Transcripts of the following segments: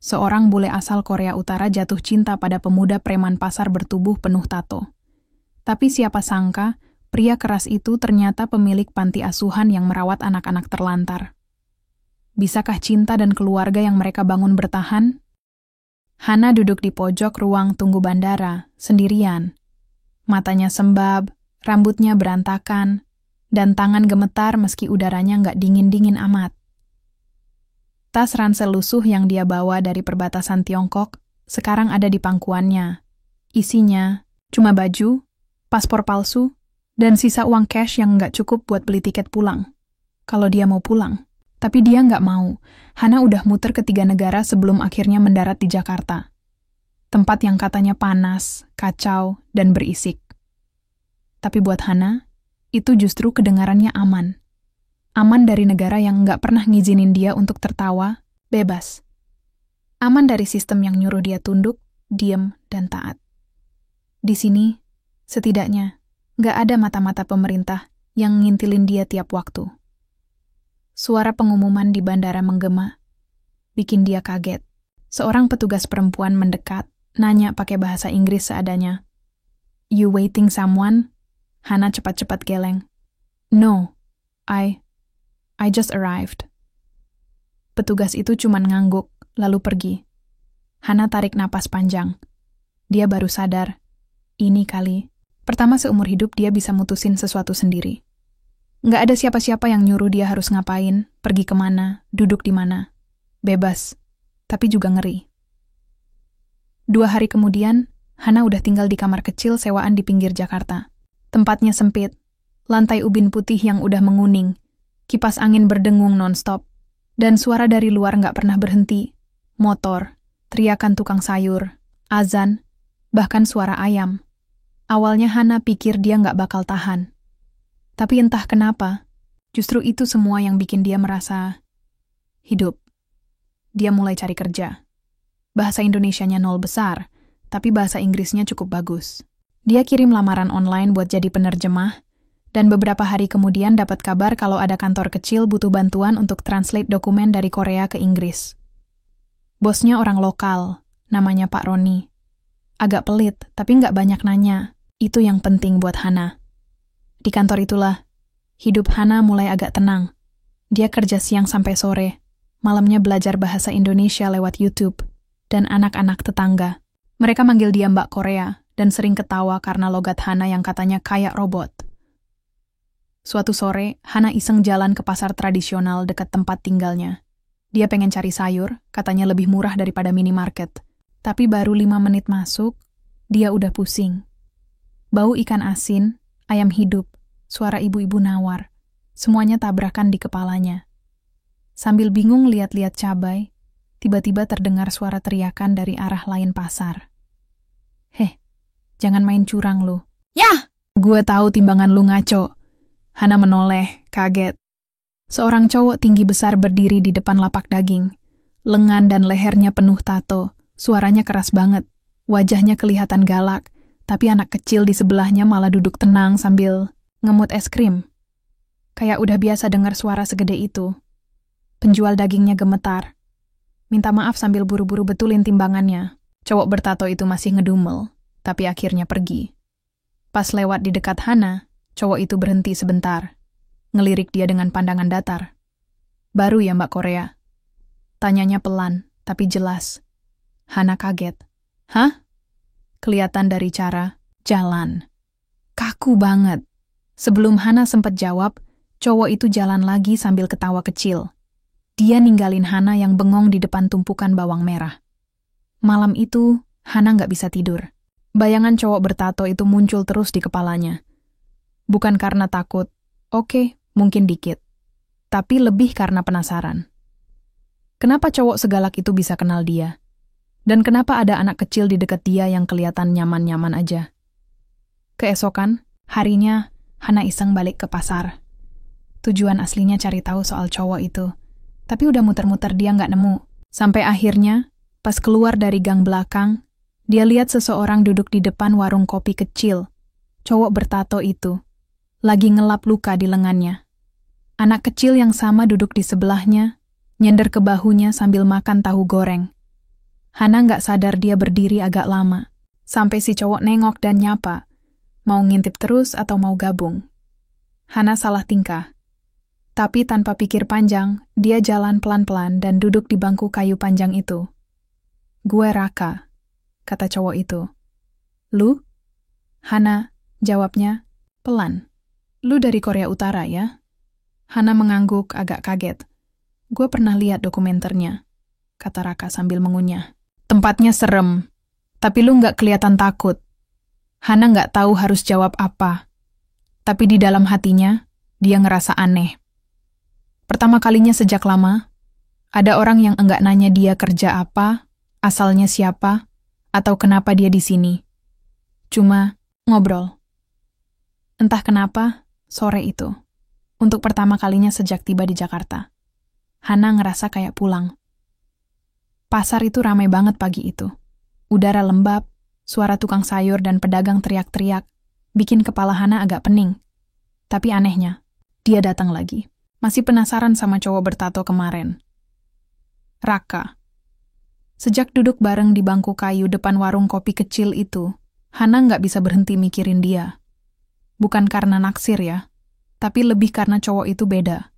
seorang bule asal Korea Utara jatuh cinta pada pemuda preman pasar bertubuh penuh tato. Tapi siapa sangka, pria keras itu ternyata pemilik panti asuhan yang merawat anak-anak terlantar. Bisakah cinta dan keluarga yang mereka bangun bertahan? Hana duduk di pojok ruang tunggu bandara, sendirian. Matanya sembab, rambutnya berantakan, dan tangan gemetar meski udaranya nggak dingin-dingin amat. Tas ransel lusuh yang dia bawa dari perbatasan Tiongkok sekarang ada di pangkuannya. Isinya cuma baju, paspor palsu, dan sisa uang cash yang nggak cukup buat beli tiket pulang. Kalau dia mau pulang. Tapi dia nggak mau. Hana udah muter ke 3 negara sebelum akhirnya mendarat di Jakarta. Tempat yang katanya panas, kacau, dan berisik. Tapi buat Hana, itu justru kedengarannya aman. Aman dari negara yang nggak pernah ngizinin dia untuk tertawa, bebas. Aman dari sistem yang nyuruh dia tunduk, diem, dan taat. Di sini, setidaknya, nggak ada mata-mata pemerintah yang ngintilin dia tiap waktu. Suara pengumuman di bandara menggema, bikin dia kaget. Seorang petugas perempuan mendekat, nanya pakai bahasa Inggris seadanya. "You waiting someone?" Hana cepat-cepat geleng. "No, I just arrived." Petugas itu cuman ngangguk, lalu pergi. Hana tarik napas panjang. Dia baru sadar, ini kali, pertama seumur hidup dia bisa mutusin sesuatu sendiri. Nggak ada siapa-siapa yang nyuruh dia harus ngapain, pergi kemana, duduk di mana. Bebas, tapi juga ngeri. 2 hari kemudian, Hana udah tinggal di kamar kecil sewaan di pinggir Jakarta. Tempatnya sempit, lantai ubin putih yang udah menguning, kipas angin berdengung non-stop, dan suara dari luar nggak pernah berhenti. Motor, teriakan tukang sayur, azan, bahkan suara ayam. Awalnya Hana pikir dia nggak bakal tahan. Tapi entah kenapa, justru itu semua yang bikin dia merasa hidup. Dia mulai cari kerja. Bahasa Indonesianya 0 besar, tapi bahasa Inggrisnya cukup bagus. Dia kirim lamaran online buat jadi penerjemah, dan beberapa hari kemudian dapat kabar kalau ada kantor kecil butuh bantuan untuk translate dokumen dari Korea ke Inggris. Bosnya orang lokal, namanya Pak Roni. Agak pelit, tapi nggak banyak nanya. Itu yang penting buat Hana. Di kantor itulah, hidup Hana mulai agak tenang. Dia kerja siang sampai sore, malamnya belajar bahasa Indonesia lewat YouTube, dan anak-anak tetangga. Mereka manggil dia Mbak Korea, dan sering ketawa karena logat Hana yang katanya kayak robot. Suatu sore, Hana iseng jalan ke pasar tradisional dekat tempat tinggalnya. Dia pengen cari sayur, katanya lebih murah daripada minimarket. Tapi baru 5 menit masuk, dia udah pusing. Bau ikan asin, ayam hidup, suara ibu-ibu nawar, semuanya tabrakan di kepalanya. Sambil bingung lihat-lihat cabai, tiba-tiba terdengar suara teriakan dari arah lain pasar. "Heh, jangan main curang lu." "Yah! Gue tahu timbangan lu ngaco." Hana menoleh, kaget. Seorang cowok tinggi besar berdiri di depan lapak daging. Lengan dan lehernya penuh tato, suaranya keras banget. Wajahnya kelihatan galak, tapi anak kecil di sebelahnya malah duduk tenang sambil ngemut es krim. Kayak udah biasa dengar suara segede itu. Penjual dagingnya gemetar. Minta maaf sambil buru-buru betulin timbangannya. Cowok bertato itu masih ngedumel, tapi akhirnya pergi. Pas lewat di dekat Hana, cowok itu berhenti sebentar, ngelirik dia dengan pandangan datar. "Baru ya Mbak Korea?" Tanyanya pelan, tapi jelas. Hana kaget. "Hah?" Kelihatan dari cara jalan. Kaku banget. Sebelum Hana sempat jawab, cowok itu jalan lagi sambil ketawa kecil. Dia ninggalin Hana yang bengong di depan tumpukan bawang merah. Malam itu, Hana nggak bisa tidur. Bayangan cowok bertato itu muncul terus di kepalanya. Bukan karena takut, oke, mungkin dikit. Tapi lebih karena penasaran. Kenapa cowok segalak itu bisa kenal dia? Dan kenapa ada anak kecil di dekat dia yang kelihatan nyaman-nyaman aja? Keesokan, harinya, Hana iseng balik ke pasar. Tujuan aslinya cari tahu soal cowok itu. Tapi udah muter-muter dia nggak nemu. Sampai akhirnya, pas keluar dari gang belakang, dia lihat seseorang duduk di depan warung kopi kecil. Cowok bertato itu lagi ngelap luka di lengannya. Anak kecil yang sama duduk di sebelahnya, nyender ke bahunya sambil makan tahu goreng. Hana nggak sadar dia berdiri agak lama, sampai si cowok nengok dan nyapa, mau ngintip terus atau mau gabung. Hana salah tingkah. Tapi tanpa pikir panjang, dia jalan pelan-pelan dan duduk di bangku kayu panjang itu. "Gue Raka," kata cowok itu. "Lu?" Hana jawabnya pelan. "Lu dari Korea Utara ya?" Hana mengangguk agak kaget. "Gue pernah lihat dokumenternya," kata Raka sambil mengunyah. "Tempatnya serem, tapi lu nggak kelihatan takut." Hana nggak tahu harus jawab apa, tapi di dalam hatinya, dia ngerasa aneh. Pertama kalinya sejak lama, ada orang yang enggak nanya dia kerja apa, asalnya siapa, atau kenapa dia di sini. Cuma ngobrol. Entah kenapa, sore itu, untuk pertama kalinya sejak tiba di Jakarta, Hana ngerasa kayak pulang. Pasar itu ramai banget pagi itu. Udara lembab, suara tukang sayur dan pedagang teriak-teriak, bikin kepala Hana agak pening. Tapi anehnya, dia datang lagi. Masih penasaran sama cowok bertato kemarin. Raka. Sejak duduk bareng di bangku kayu depan warung kopi kecil itu, Hana nggak bisa berhenti mikirin dia. Bukan karena naksir ya, tapi lebih karena cowok itu beda.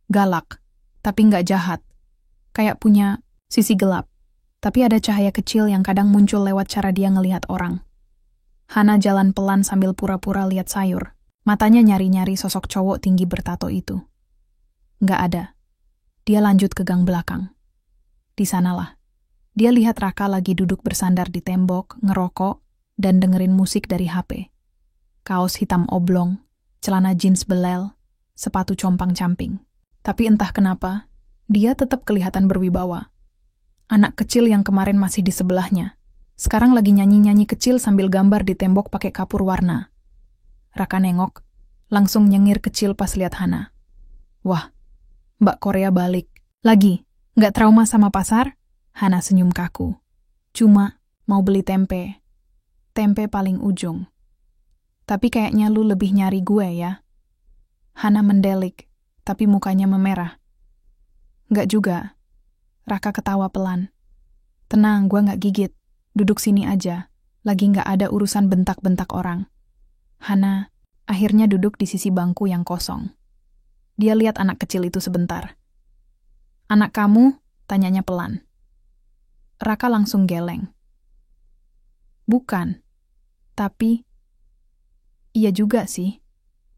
Galak, tapi nggak jahat. Kayak punya sisi gelap, tapi ada cahaya kecil yang kadang muncul lewat cara dia ngelihat orang. Hana jalan pelan sambil pura-pura lihat sayur. Matanya nyari-nyari sosok cowok tinggi bertato itu. Nggak ada. Dia lanjut ke gang belakang. Di sanalah. Dia lihat Raka lagi duduk bersandar di tembok, ngerokok, dan dengerin musik dari HP. Kaos hitam oblong, celana jeans belel, sepatu compang-camping. Tapi entah kenapa, dia tetap kelihatan berwibawa. Anak kecil yang kemarin masih di sebelahnya, sekarang lagi nyanyi-nyanyi kecil sambil gambar di tembok pakai kapur warna. Raka nengok, langsung nyengir kecil pas lihat Hana. "Wah, Mbak Korea balik. Lagi, nggak trauma sama pasar?" Hana senyum kaku. "Cuma mau beli tempe. Tempe paling ujung. Tapi kayaknya lu lebih nyari gue ya." Hana mendelik, tapi mukanya memerah. "Nggak juga." Raka ketawa pelan. "Tenang, gue nggak gigit. Duduk sini aja. Lagi nggak ada urusan bentak-bentak orang." Hana akhirnya duduk di sisi bangku yang kosong. Dia lihat anak kecil itu sebentar. "Anak kamu?" tanyanya pelan. Raka langsung geleng. "Bukan. Tapi..." "Iya juga sih.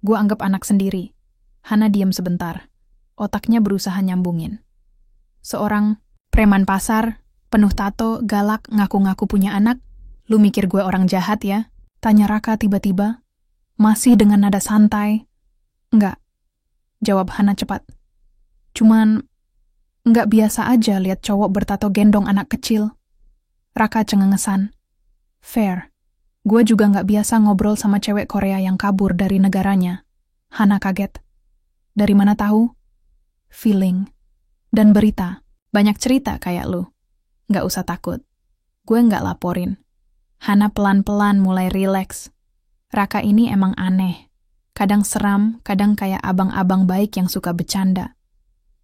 Gue anggap anak sendiri." Hana diam sebentar. Otaknya berusaha nyambungin. "Seorang preman pasar, penuh tato, galak, ngaku-ngaku punya anak. Lu mikir gue orang jahat ya?" tanya Raka tiba-tiba. Masih dengan nada santai. "Enggak," jawab Hana cepat. "Cuman, enggak biasa aja lihat cowok bertato gendong anak kecil." Raka cengengesan. "Fair. Gue juga enggak biasa ngobrol sama cewek Korea yang kabur dari negaranya." Hana kaget. "Dari mana tahu?" "Feeling. Dan berita. Banyak cerita kayak lu. Nggak usah takut. Gue nggak laporin." Hana pelan-pelan mulai rileks. Raka ini emang aneh. Kadang seram, kadang kayak abang-abang baik yang suka bercanda.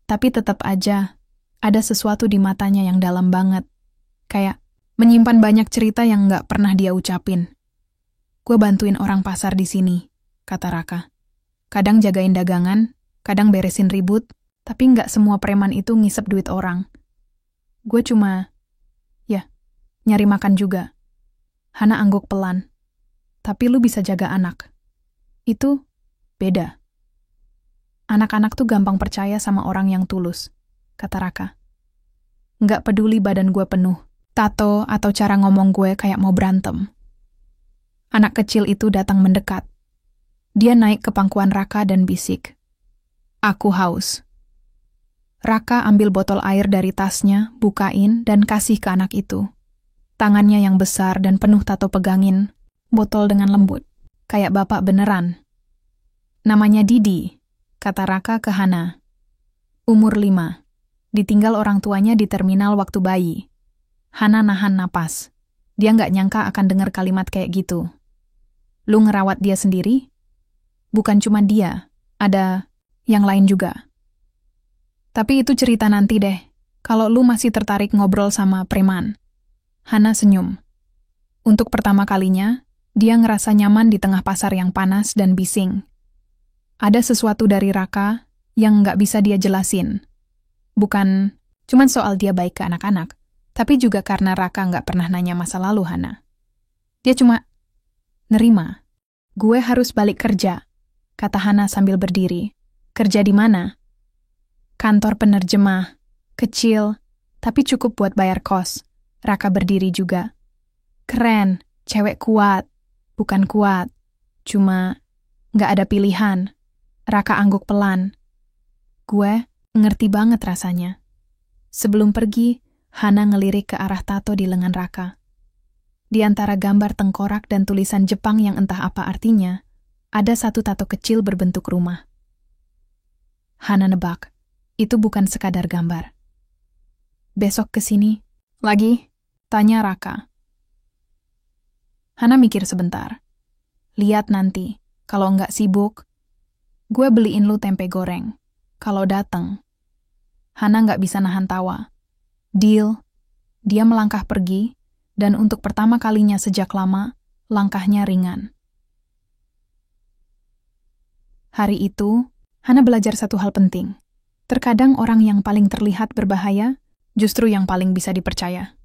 Tapi tetap aja, ada sesuatu di matanya yang dalam banget. Kayak menyimpan banyak cerita yang nggak pernah dia ucapin. "Gue bantuin orang pasar di sini," kata Raka. "Kadang jagain dagangan, kadang beresin ribut, tapi nggak semua preman itu ngisep duit orang. Gue cuma, nyari makan juga." Hana angguk pelan. "Tapi lu bisa jaga anak. Itu beda." "Anak-anak tuh gampang percaya sama orang yang tulus," kata Raka. "Nggak peduli badan gue penuh, tato atau cara ngomong gue kayak mau berantem." Anak kecil itu datang mendekat. Dia naik ke pangkuan Raka dan bisik, "Aku haus." Raka ambil botol air dari tasnya, bukain, dan kasih ke anak itu. Tangannya yang besar dan penuh tato pegangin botol dengan lembut, kayak bapak beneran. "Namanya Didi," kata Raka ke Hana. "Umur 5. Ditinggal orang tuanya di terminal waktu bayi." Hana nahan napas. Dia nggak nyangka akan dengar kalimat kayak gitu. "Lu ngerawat dia sendiri?" "Bukan cuma dia, ada yang lain juga. Tapi itu cerita nanti deh, kalau lu masih tertarik ngobrol sama preman." Hana senyum. Untuk pertama kalinya, dia ngerasa nyaman di tengah pasar yang panas dan bising. Ada sesuatu dari Raka yang nggak bisa dia jelasin. Bukan cuman soal dia baik ke anak-anak, tapi juga karena Raka nggak pernah nanya masa lalu Hana. Dia cuma nerima. Gue harus balik kerja, kata Hana sambil berdiri. Kerja di mana? Kantor penerjemah. Kecil, tapi cukup buat bayar kos. Raka berdiri juga. Keren, cewek kuat. Bukan kuat, cuma nggak ada pilihan. Raka angguk pelan. Gue ngerti banget rasanya. Sebelum pergi, Hana ngelirik ke arah tato di lengan Raka. Di antara gambar tengkorak dan tulisan Jepang yang entah apa artinya, ada satu tato kecil berbentuk rumah. Hana nebak, itu bukan sekadar gambar. Besok kesini, lagi? Tanya Raka. Hana mikir sebentar. Lihat nanti, kalau nggak sibuk, gue beliin lu tempe goreng. Kalau dateng. Hana nggak bisa nahan tawa. Deal. Dia melangkah pergi, dan untuk pertama kalinya sejak lama, langkahnya ringan. Hari itu, Hana belajar satu hal penting. Terkadang orang yang paling terlihat berbahaya, justru yang paling bisa dipercaya.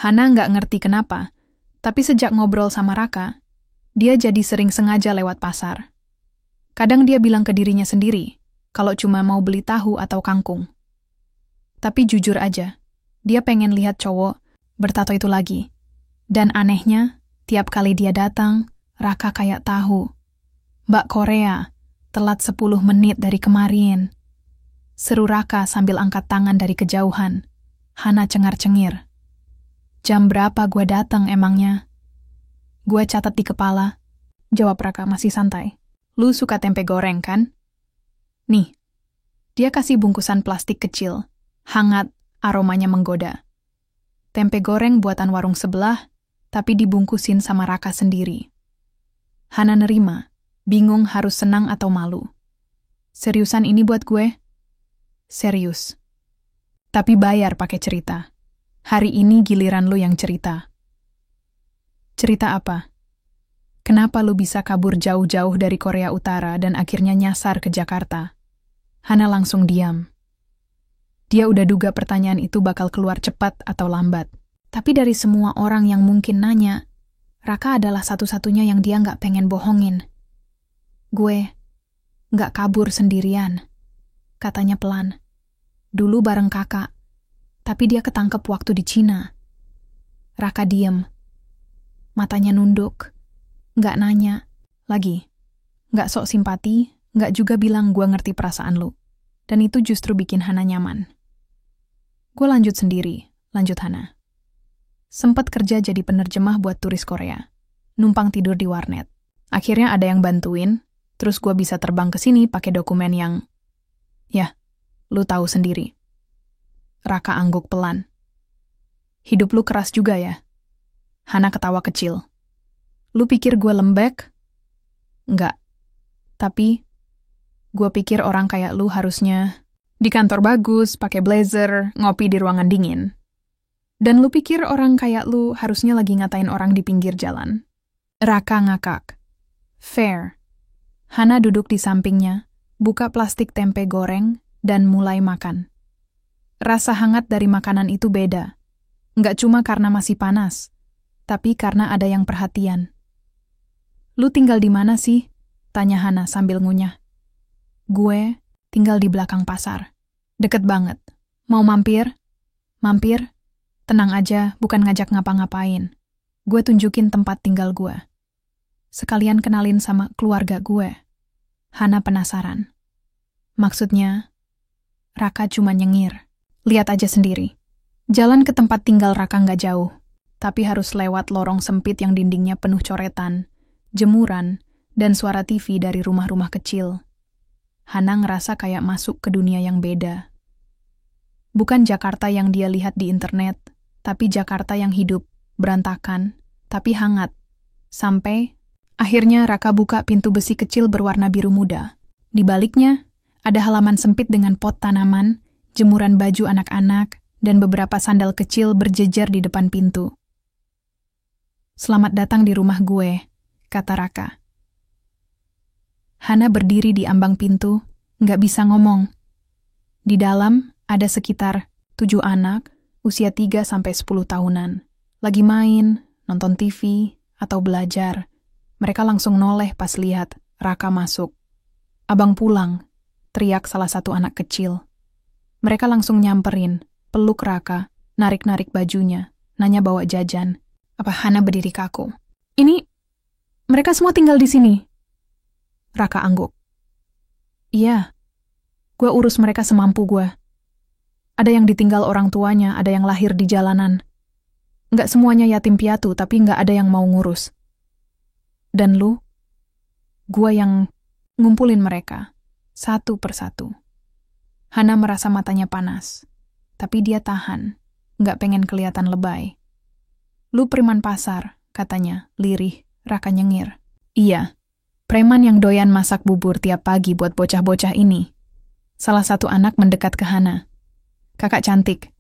Hana nggak ngerti kenapa, tapi sejak ngobrol sama Raka, dia jadi sering sengaja lewat pasar. Kadang dia bilang ke dirinya sendiri, kalau cuma mau beli tahu atau kangkung. Tapi jujur aja, dia pengen lihat cowok bertato itu lagi. Dan anehnya, tiap kali dia datang, Raka kayak tahu. Mbak Korea, telat 10 menit dari kemarin. Seru Raka sambil angkat tangan dari kejauhan. Hana cengar-cengir. Jam berapa gue datang emangnya? Gue catat di kepala. Jawab Raka masih santai. Lu suka tempe goreng kan? Nih, dia kasih bungkusan plastik kecil. Hangat, aromanya menggoda. Tempe goreng buatan warung sebelah, tapi dibungkusin sama Raka sendiri. Hana nerima, bingung harus senang atau malu. Seriusan ini buat gue? Serius. Tapi bayar pakai cerita. Hari ini giliran lu yang cerita. Cerita apa? Kenapa lu bisa kabur jauh-jauh dari Korea Utara dan akhirnya nyasar ke Jakarta? Hana langsung diam. Dia udah duga pertanyaan itu bakal keluar cepat atau lambat. Tapi dari semua orang yang mungkin nanya, Raka adalah satu-satunya yang dia nggak pengen bohongin. Gue nggak kabur sendirian, katanya pelan. Dulu bareng kakak. Tapi dia ketangkep waktu di Cina. Raka diem. Matanya nunduk. Nggak nanya. Lagi. Nggak sok simpati, nggak juga bilang gue ngerti perasaan lu. Dan itu justru bikin Hana nyaman. Gue lanjut sendiri, lanjut Hana. Sempet kerja jadi penerjemah buat turis Korea. Numpang tidur di warnet. Akhirnya ada yang bantuin, terus gue bisa terbang ke sini pakai dokumen yang... Ya, lu tahu sendiri. Raka angguk pelan. Hidup lu keras juga ya? Hana ketawa kecil. Lu pikir gue lembek? Enggak. Tapi, gue pikir orang kayak lu harusnya di kantor bagus, pakai blazer, ngopi di ruangan dingin. Dan lu pikir orang kayak lu harusnya lagi ngatain orang di pinggir jalan. Raka ngakak. Fair. Hana duduk di sampingnya, buka plastik tempe goreng, dan mulai makan. Rasa hangat dari makanan itu beda. Nggak cuma karena masih panas, tapi karena ada yang perhatian. Lu tinggal di mana sih? Tanya Hana sambil ngunyah. Gue tinggal di belakang pasar. Deket banget. Mau mampir? Mampir? Tenang aja, bukan ngajak ngapa-ngapain. Gue tunjukin tempat tinggal gue. Sekalian kenalin sama keluarga gue. Hana penasaran. Maksudnya, Raka cuma nyengir. Lihat aja sendiri. Jalan ke tempat tinggal Raka nggak jauh, tapi harus lewat lorong sempit yang dindingnya penuh coretan, jemuran, dan suara TV dari rumah-rumah kecil. Hana ngerasa kayak masuk ke dunia yang beda. Bukan Jakarta yang dia lihat di internet, tapi Jakarta yang hidup, berantakan, tapi hangat. Sampai, akhirnya Raka buka pintu besi kecil berwarna biru muda. Di baliknya, ada halaman sempit dengan pot tanaman, jemuran baju anak-anak, dan beberapa sandal kecil berjejer di depan pintu. "Selamat datang di rumah gue," kata Raka. Hana berdiri di ambang pintu, nggak bisa ngomong. Di dalam ada sekitar 7 anak, usia 3-10 tahunan. Lagi main, nonton TV, atau belajar. Mereka langsung noleh pas lihat Raka masuk. "Abang pulang," teriak salah satu anak kecil. Mereka langsung nyamperin, peluk Raka, narik-narik bajunya, nanya bawa jajan. Hana berdiri kaku. "Ini, mereka semua tinggal di sini?" Raka angguk. "Iya, gue urus mereka semampu gue. Ada yang ditinggal orang tuanya, ada yang lahir di jalanan. Nggak semuanya yatim piatu, tapi nggak ada yang mau ngurus. Dan lu, gue yang ngumpulin mereka, satu persatu." Hana merasa matanya panas, tapi dia tahan, nggak pengen kelihatan lebay. "Lu preman pasar," katanya, lirih. Raka nyengir. "Iya, preman yang doyan masak bubur tiap pagi buat bocah-bocah ini." Salah satu anak mendekat ke Hana. "Kakak cantik,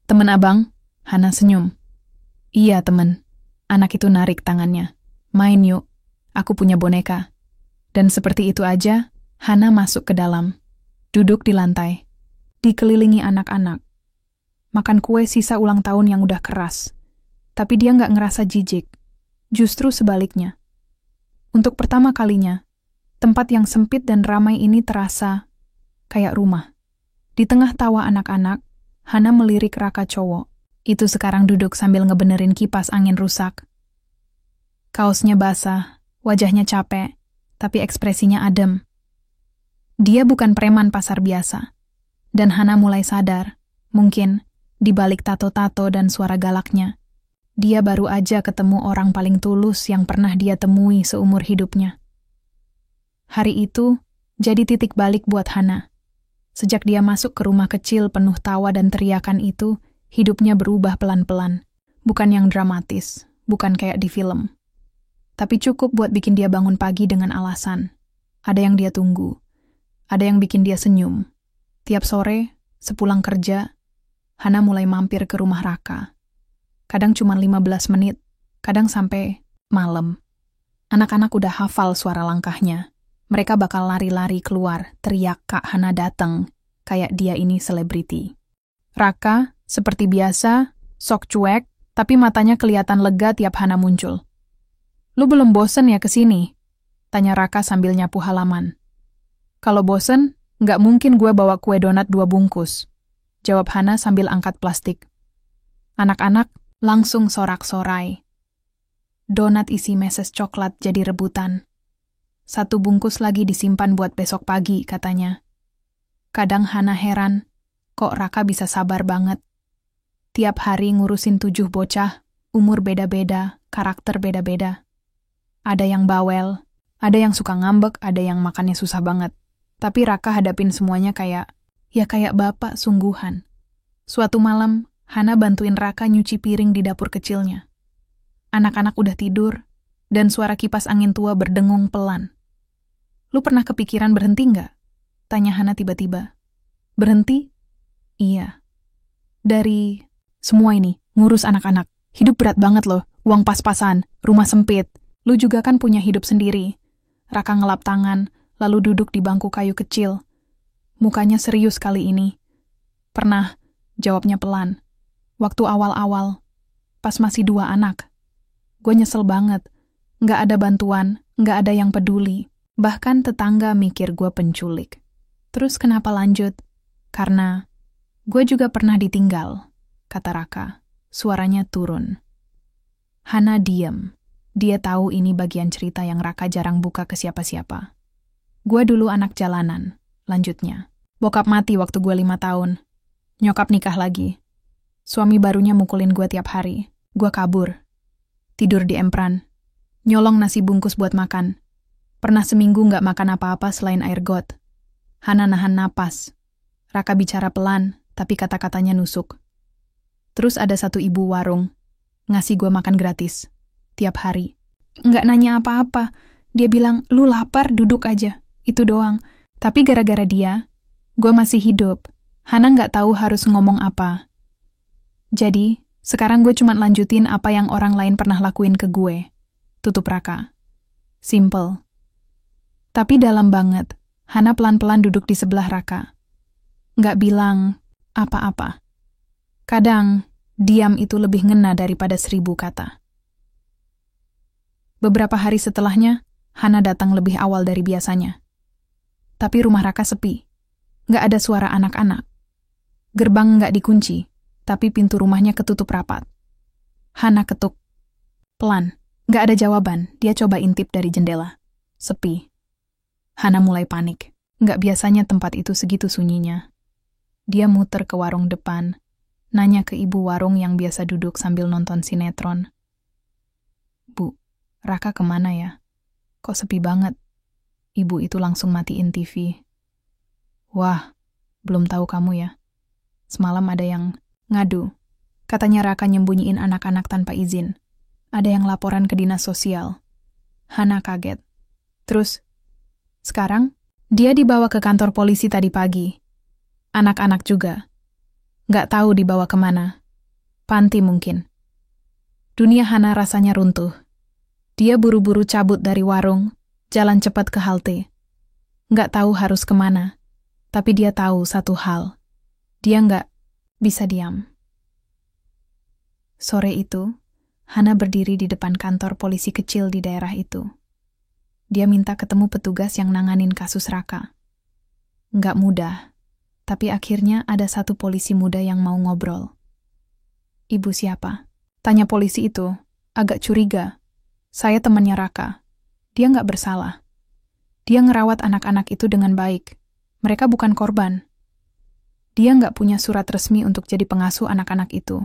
temen abang?" Hana senyum. "Iya temen." Anak itu narik tangannya. "Main yuk, aku punya boneka." Dan seperti itu aja, Hana masuk ke dalam. Duduk di lantai, dikelilingi anak-anak. Makan kue sisa ulang tahun yang udah keras. Tapi dia nggak ngerasa jijik. Justru sebaliknya. Untuk pertama kalinya, tempat yang sempit dan ramai ini terasa kayak rumah. Di tengah tawa anak-anak, Hana melirik Raka cowok. Itu sekarang duduk sambil ngebenerin kipas angin rusak. Kaosnya basah, wajahnya capek, tapi ekspresinya adem. Dia bukan preman pasar biasa. Dan Hana mulai sadar, mungkin di balik tato-tato dan suara galaknya, dia baru aja ketemu orang paling tulus yang pernah dia temui seumur hidupnya. Hari itu jadi titik balik buat Hana. Sejak dia masuk ke rumah kecil penuh tawa dan teriakan itu, hidupnya berubah pelan-pelan. Bukan yang dramatis, bukan kayak di film. Tapi cukup buat bikin dia bangun pagi dengan alasan. Ada yang dia tunggu. Ada yang bikin dia senyum. Tiap sore, sepulang kerja, Hana mulai mampir ke rumah Raka. Kadang cuma 15 menit, kadang sampai malam. Anak-anak udah hafal suara langkahnya. Mereka bakal lari-lari keluar, teriak Kak Hana dateng, kayak dia ini selebriti. Raka, seperti biasa, sok cuek, tapi matanya kelihatan lega tiap Hana muncul. "Lu belum bosen ya kesini?" tanya Raka sambil nyapu halaman. "Kalau bosen, nggak mungkin gue bawa kue donat 2 bungkus, jawab Hana sambil angkat plastik. Anak-anak langsung sorak-sorai. Donat isi meses coklat jadi rebutan. 1 bungkus lagi disimpan buat besok pagi, katanya. Kadang Hana heran, kok Raka bisa sabar banget. Tiap hari ngurusin 7 bocah, umur beda-beda, karakter beda-beda. Ada yang bawel, ada yang suka ngambek, ada yang makannya susah banget. Tapi Raka hadapin semuanya kayak bapak sungguhan. Suatu malam, Hana bantuin Raka nyuci piring di dapur kecilnya. Anak-anak udah tidur, dan suara kipas angin tua berdengung pelan. "Lu pernah kepikiran berhenti nggak?" tanya Hana tiba-tiba. "Berhenti?" "Iya. Dari semua ini, ngurus anak-anak. Hidup berat banget loh, uang pas-pasan, rumah sempit. Lu juga kan punya hidup sendiri." Raka ngelap tangan, lalu duduk di bangku kayu kecil. Mukanya serius kali ini. "Pernah," jawabnya pelan. "Waktu awal-awal, pas masih 2 anak. Gue nyesel banget. Nggak ada bantuan, nggak ada yang peduli. Bahkan tetangga mikir gue penculik." "Terus kenapa lanjut?" "Karena gue juga pernah ditinggal," kata Raka. Suaranya turun. Hana diem. Dia tahu ini bagian cerita yang Raka jarang buka ke siapa-siapa. "Gue dulu anak jalanan," lanjutnya. "Bokap mati waktu gue 5 tahun. Nyokap nikah lagi. Suami barunya mukulin gue tiap hari. Gue kabur. Tidur di empran. Nyolong nasi bungkus buat makan. Pernah seminggu nggak makan apa-apa selain air got." Hana nahan napas. Raka bicara pelan, tapi kata-katanya nusuk. "Terus ada 1 ibu warung. Ngasih gue makan gratis. Tiap hari. Nggak nanya apa-apa. Dia bilang, 'Lu lapar, duduk aja.' Itu doang. Tapi gara-gara dia, gue masih hidup." Hana nggak tahu harus ngomong apa. Jadi, sekarang gue cuma lanjutin apa yang orang lain pernah lakuin ke gue. Tutup Raka. Simple. Tapi dalam banget, Hana pelan-pelan duduk di sebelah Raka. Nggak bilang apa-apa. Kadang, diam itu lebih ngena daripada 1000 kata. Beberapa hari setelahnya, Hana datang lebih awal dari biasanya. Tapi rumah Raka sepi. Nggak ada suara anak-anak. Gerbang nggak dikunci, tapi pintu rumahnya ketutup rapat. Hana ketuk. Pelan. Nggak ada jawaban, dia coba intip dari jendela. Sepi. Hana mulai panik. Nggak biasanya tempat itu segitu sunyinya. Dia muter ke warung depan, nanya ke ibu warung yang biasa duduk sambil nonton sinetron. Bu, Raka kemana ya? Kok sepi banget? Ibu itu langsung matiin TV. Wah, belum tahu kamu ya. Semalam ada yang ngadu. Katanya Raka nyembunyiin anak-anak tanpa izin. Ada yang laporan ke dinas sosial. Hana kaget. Terus, sekarang, dia dibawa ke kantor polisi tadi pagi. Anak-anak juga. Nggak tahu dibawa kemana. Panti mungkin. Dunia Hana rasanya runtuh. Dia buru-buru cabut dari warung, jalan cepat ke halte. Nggak tahu harus kemana, tapi dia tahu satu hal. Dia nggak bisa diam. Sore itu, Hana berdiri di depan kantor polisi kecil di daerah itu. Dia minta ketemu petugas yang nanganin kasus Raka. Nggak mudah, tapi akhirnya ada satu polisi muda yang mau ngobrol. Ibu siapa? Tanya polisi itu, agak curiga. Saya temannya Raka. Dia nggak bersalah. Dia ngerawat anak-anak itu dengan baik. Mereka bukan korban. Dia nggak punya surat resmi untuk jadi pengasuh anak-anak itu.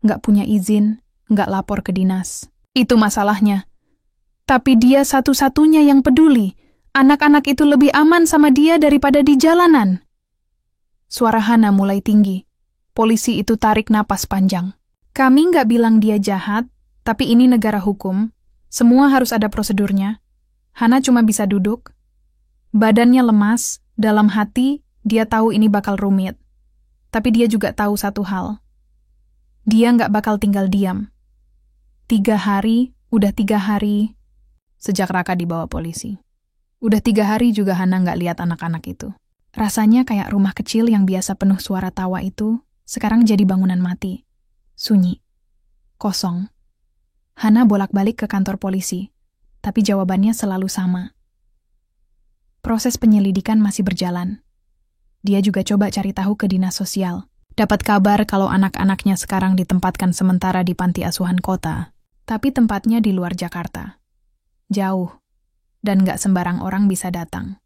Nggak punya izin, nggak lapor ke dinas. Itu masalahnya. Tapi dia satu-satunya yang peduli. Anak-anak itu lebih aman sama dia daripada di jalanan. Suara Hana mulai tinggi. Polisi itu tarik napas panjang. Kami nggak bilang dia jahat, tapi ini negara hukum. Semua harus ada prosedurnya. Hana cuma bisa duduk. Badannya lemas, dalam hati dia tahu ini bakal rumit. Tapi dia juga tahu satu hal. Dia nggak bakal tinggal diam. 3 hari, udah 3 hari, sejak Raka dibawa polisi. Udah 3 hari juga Hana nggak lihat anak-anak itu. Rasanya kayak rumah kecil yang biasa penuh suara tawa itu, sekarang jadi bangunan mati. Sunyi. Kosong. Hana bolak-balik ke kantor polisi, tapi jawabannya selalu sama. Proses penyelidikan masih berjalan. Dia juga coba cari tahu ke dinas sosial. Dapat kabar kalau anak-anaknya sekarang ditempatkan sementara di panti asuhan kota, tapi tempatnya di luar Jakarta. Jauh, dan nggak sembarang orang bisa datang.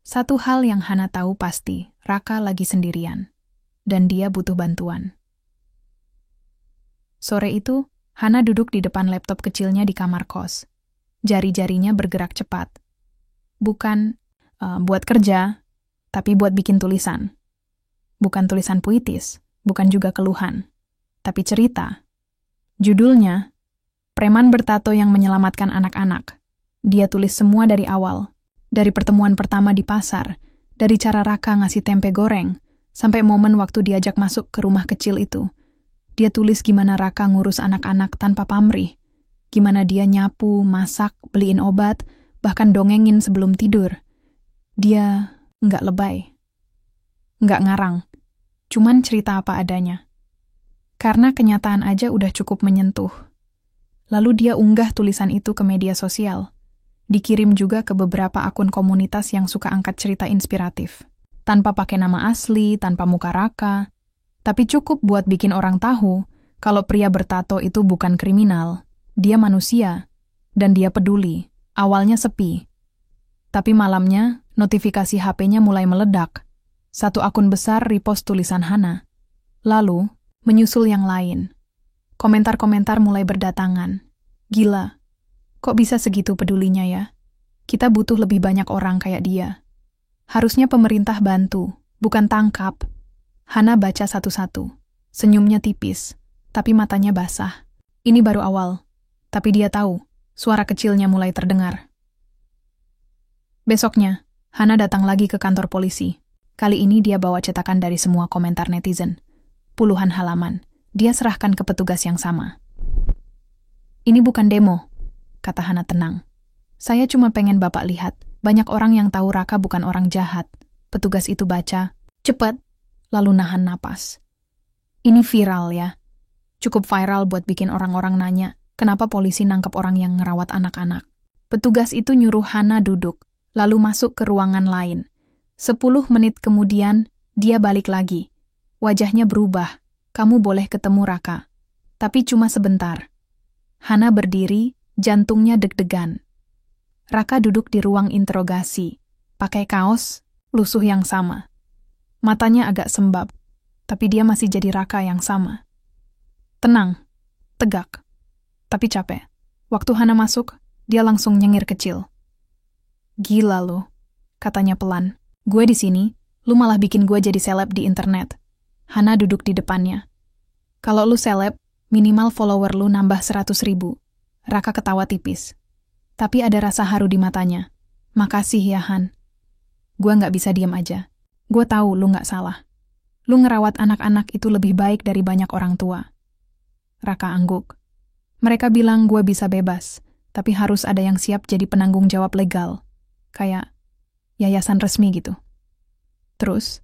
Satu hal yang Hana tahu pasti, Raka lagi sendirian, dan dia butuh bantuan. Sore itu, Hana duduk di depan laptop kecilnya di kamar kos. Jari-jarinya bergerak cepat. Bukan buat kerja, tapi buat bikin tulisan. Bukan tulisan puitis, bukan juga keluhan, tapi cerita. Judulnya, Preman Bertato yang Menyelamatkan Anak-anak. Dia tulis semua dari awal. Dari pertemuan pertama di pasar, dari cara Raka ngasih tempe goreng, sampai momen waktu diajak masuk ke rumah kecil itu. Dia tulis gimana Raka ngurus anak-anak tanpa pamrih. Gimana dia nyapu, masak, beliin obat, bahkan dongengin sebelum tidur. Dia nggak lebay. Nggak ngarang. Cuman cerita apa adanya. Karena kenyataan aja udah cukup menyentuh. Lalu dia unggah tulisan itu ke media sosial. Dikirim juga ke beberapa akun komunitas yang suka angkat cerita inspiratif. Tanpa pakai nama asli, tanpa muka Raka. Tapi cukup buat bikin orang tahu kalau pria bertato itu bukan kriminal. Dia manusia. Dan dia peduli. Awalnya sepi. Tapi malamnya, notifikasi HP-nya mulai meledak. Satu akun besar repost tulisan Hana. Lalu, menyusul yang lain. Komentar-komentar mulai berdatangan. Gila. Kok bisa segitu pedulinya ya? Kita butuh lebih banyak orang kayak dia. Harusnya pemerintah bantu, bukan tangkap. Hana baca satu-satu. Senyumnya tipis, tapi matanya basah. Ini baru awal. Tapi dia tahu, suara kecilnya mulai terdengar. Besoknya, Hana datang lagi ke kantor polisi. Kali ini dia bawa cetakan dari semua komentar netizen. puluhan halaman. Dia serahkan ke petugas yang sama. Ini bukan demo, kata Hana tenang. Saya cuma pengen Bapak lihat. Banyak orang yang tahu Raka bukan orang jahat. Petugas itu baca, cepat, lalu nahan napas. Ini viral ya. Cukup viral buat bikin orang-orang nanya, kenapa polisi nangkep orang yang ngerawat anak-anak. Petugas itu nyuruh Hana duduk, lalu masuk ke ruangan lain. 10 menit kemudian, dia balik lagi. Wajahnya berubah. Kamu boleh ketemu Raka. Tapi cuma sebentar. Hana berdiri, jantungnya deg-degan. Raka duduk di ruang interogasi, pakai kaos, lusuh yang sama. Matanya agak sembab, tapi dia masih jadi Raka yang sama. Tenang, tegak, tapi capek. Waktu Hana masuk, dia langsung nyengir kecil. Gila lo, katanya pelan. Gue di sini, lu malah bikin gue jadi seleb di internet. Hana duduk di depannya. Kalau lu seleb, minimal follower lu nambah 100.000. Raka ketawa tipis. Tapi ada rasa haru di matanya. Makasih ya, Han. Gue nggak bisa diam aja. Gue tahu lu nggak salah. Lu ngerawat anak-anak itu lebih baik dari banyak orang tua. Raka angguk. Mereka bilang gue bisa bebas, tapi harus ada yang siap jadi penanggung jawab legal. Kayak yayasan resmi gitu. Terus,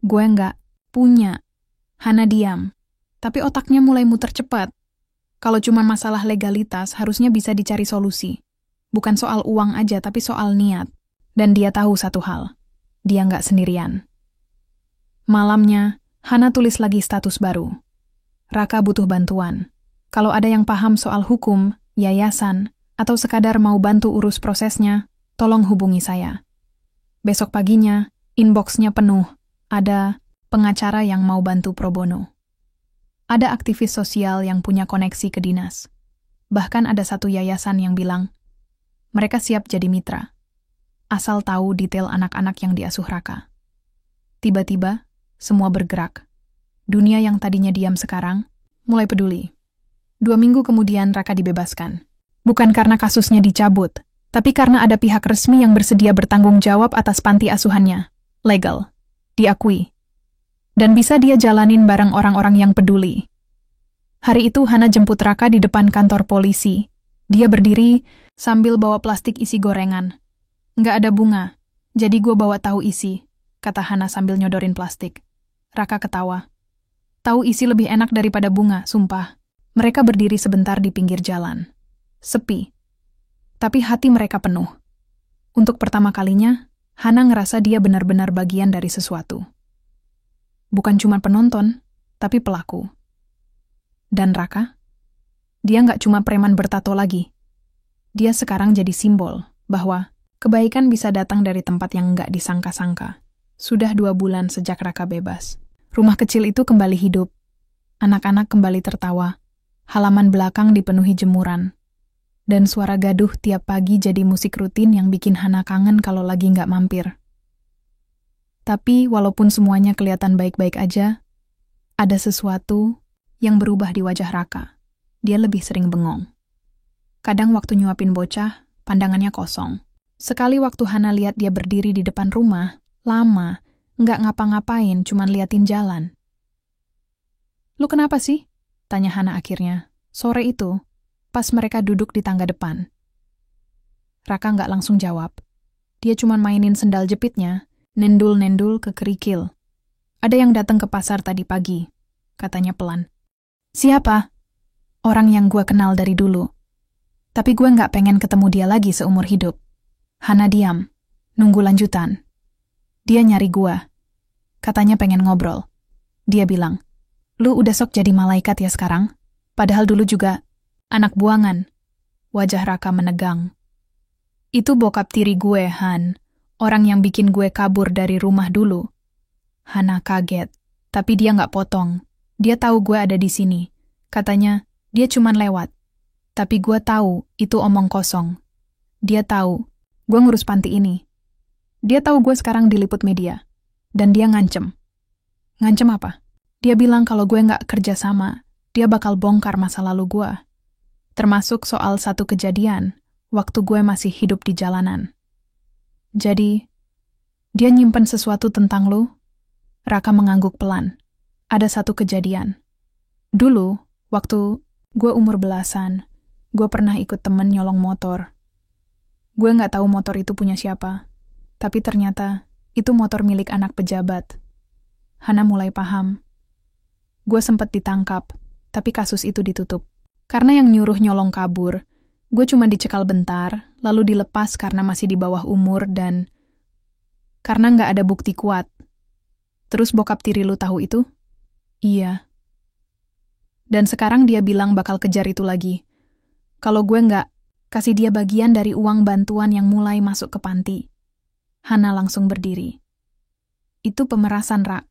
gue nggak punya. Hana diam. Tapi otaknya mulai muter cepat. Kalau cuma masalah legalitas, harusnya bisa dicari solusi. Bukan soal uang aja, tapi soal niat. Dan dia tahu satu hal. Dia nggak sendirian. Malamnya, Hana tulis lagi status baru. Raka butuh bantuan. Kalau ada yang paham soal hukum, yayasan, atau sekadar mau bantu urus prosesnya, tolong hubungi saya. Besok paginya, inbox-nya penuh. Ada pengacara yang mau bantu pro bono. Ada aktivis sosial yang punya koneksi ke dinas. Bahkan ada satu yayasan yang bilang, mereka siap jadi mitra, asal tahu detail anak-anak yang diasuh Raka. Tiba-tiba, semua bergerak. Dunia yang tadinya diam sekarang, mulai peduli. 2 minggu kemudian Raka dibebaskan. Bukan karena kasusnya dicabut, tapi karena ada pihak resmi yang bersedia bertanggung jawab atas panti asuhannya. Legal. Diakui. Dan bisa dia jalanin bareng orang-orang yang peduli. Hari itu Hana jemput Raka di depan kantor polisi. Dia berdiri sambil bawa plastik isi gorengan. Nggak ada bunga, jadi gue bawa tahu isi, kata Hana sambil nyodorin plastik. Raka ketawa. Tahu isi lebih enak daripada bunga, sumpah. Mereka berdiri sebentar di pinggir jalan. Sepi. Tapi hati mereka penuh. Untuk pertama kalinya, Hana ngerasa dia benar-benar bagian dari sesuatu. Bukan cuma penonton, tapi pelaku. Dan Raka? Dia nggak cuma preman bertato lagi. Dia sekarang jadi simbol bahwa kebaikan bisa datang dari tempat yang nggak disangka-sangka. Sudah 2 bulan sejak Raka bebas. Rumah kecil itu kembali hidup. Anak-anak kembali tertawa. Halaman belakang dipenuhi jemuran. Dan suara gaduh tiap pagi jadi musik rutin yang bikin Hana kangen kalau lagi nggak mampir. Tapi walaupun semuanya kelihatan baik-baik aja, ada sesuatu yang berubah di wajah Raka. Dia lebih sering bengong. Kadang waktu nyuapin bocah, pandangannya kosong. Sekali waktu Hana lihat dia berdiri di depan rumah, lama, nggak ngapa-ngapain, cuman liatin jalan. Lu kenapa sih? Tanya Hana akhirnya. Sore itu, pas mereka duduk di tangga depan. Raka nggak langsung jawab. Dia cuman mainin sendal jepitnya, nendul-nendul ke kerikil. Ada yang datang ke pasar tadi pagi, katanya pelan. Siapa? Orang yang gue kenal dari dulu. Tapi gue nggak pengen ketemu dia lagi seumur hidup. Hana diam, nunggu lanjutan. Dia nyari gue. Katanya pengen ngobrol. Dia bilang, lu udah sok jadi malaikat ya sekarang? Padahal dulu juga anak buangan. Wajah Raka menegang. Itu bokap tiri gue, Han. Orang yang bikin gue kabur dari rumah dulu. Hana kaget, tapi dia nggak potong. Dia tahu gue ada di sini. Katanya, dia cuman lewat. Tapi gue tahu itu omong kosong. Dia tahu gue ngurus panti ini. Dia tahu gue sekarang diliput media. Dan dia ngancem. Ngancem apa? Dia bilang kalau gue nggak kerja sama, dia bakal bongkar masa lalu gue. Termasuk soal satu kejadian, waktu gue masih hidup di jalanan. Jadi, dia nyimpen sesuatu tentang lu? Raka mengangguk pelan. Ada satu kejadian. Dulu, waktu gue umur belasan, gue pernah ikut temen nyolong motor. Gue nggak tahu motor itu punya siapa, tapi ternyata itu motor milik anak pejabat. Hana mulai paham. Gue sempat ditangkap, tapi kasus itu ditutup. Karena yang nyuruh nyolong kabur, gue cuma dicekal bentar, lalu dilepas karena masih di bawah umur dan karena nggak ada bukti kuat. Terus bokap tiri lu tahu itu? Iya. Dan sekarang dia bilang bakal kejar itu lagi. Kalau gue nggak kasih dia bagian dari uang bantuan yang mulai masuk ke panti. Hana langsung berdiri. Itu pemerasan, Ra.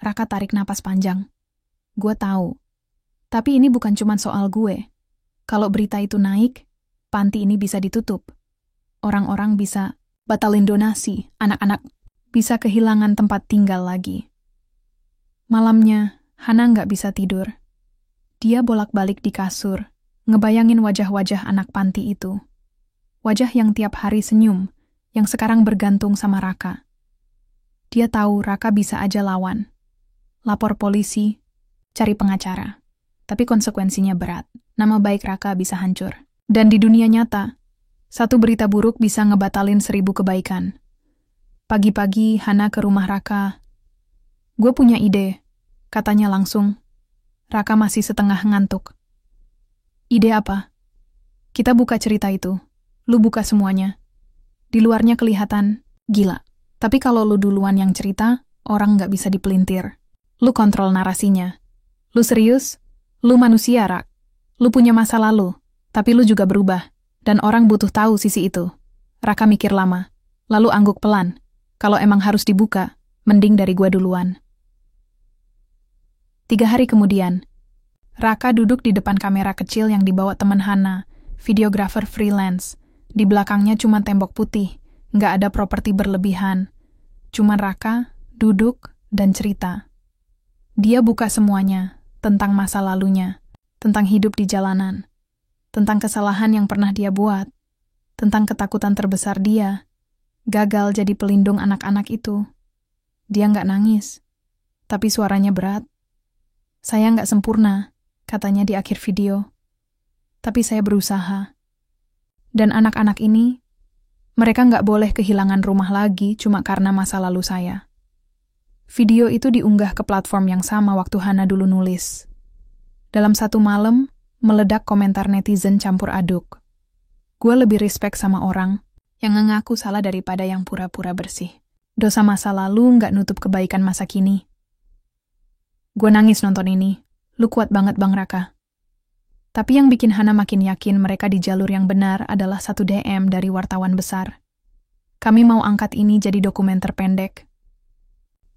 Raka tarik napas panjang. Gue tahu. Tapi ini bukan cuma soal gue. Kalau berita itu naik, panti ini bisa ditutup. Orang-orang bisa batalin donasi, anak-anak bisa kehilangan tempat tinggal lagi. Malamnya, Hana nggak bisa tidur. Dia bolak-balik di kasur, ngebayangin wajah-wajah anak panti itu. Wajah yang tiap hari senyum, yang sekarang bergantung sama Raka. Dia tahu Raka bisa aja lawan. Lapor polisi, cari pengacara. Tapi konsekuensinya berat. Nama baik Raka bisa hancur. Dan di dunia nyata, satu berita buruk bisa ngebatalin 1000 kebaikan. Pagi-pagi Hana ke rumah Raka. Gue punya ide, katanya langsung. Raka masih setengah ngantuk. Ide apa? Kita buka cerita itu. Lu buka semuanya. Di luarnya kelihatan gila. Tapi kalau lu duluan yang cerita, orang nggak bisa dipelintir. Lu kontrol narasinya. Lu serius? Lu manusia, Rak. Lu punya masa lalu, tapi lu juga berubah. Dan orang butuh tahu sisi itu. Raka mikir lama, lalu angguk pelan. Kalau emang harus dibuka, mending dari gua duluan. 3 hari kemudian, Raka duduk di depan kamera kecil yang dibawa teman Hana, videografer freelance. Di belakangnya cuma tembok putih, nggak ada properti berlebihan. Cuman Raka, duduk, dan cerita. Dia buka semuanya, tentang masa lalunya, tentang hidup di jalanan, tentang kesalahan yang pernah dia buat, tentang ketakutan terbesar dia, gagal jadi pelindung anak-anak itu. Dia nggak nangis, tapi suaranya berat. Saya nggak sempurna, katanya di akhir video. Tapi saya berusaha. Dan anak-anak ini, mereka nggak boleh kehilangan rumah lagi cuma karena masa lalu saya. Video itu diunggah ke platform yang sama waktu Hana dulu nulis. Dalam satu malam, meledak komentar netizen campur aduk. Gue lebih respect sama orang yang ngaku salah daripada yang pura-pura bersih. Dosa masa lalu nggak nutup kebaikan masa kini. Gue nangis nonton ini. Lu kuat banget Bang Raka. Tapi yang bikin Hana makin yakin mereka di jalur yang benar adalah satu DM dari wartawan besar. Kami mau angkat ini jadi dokumenter pendek.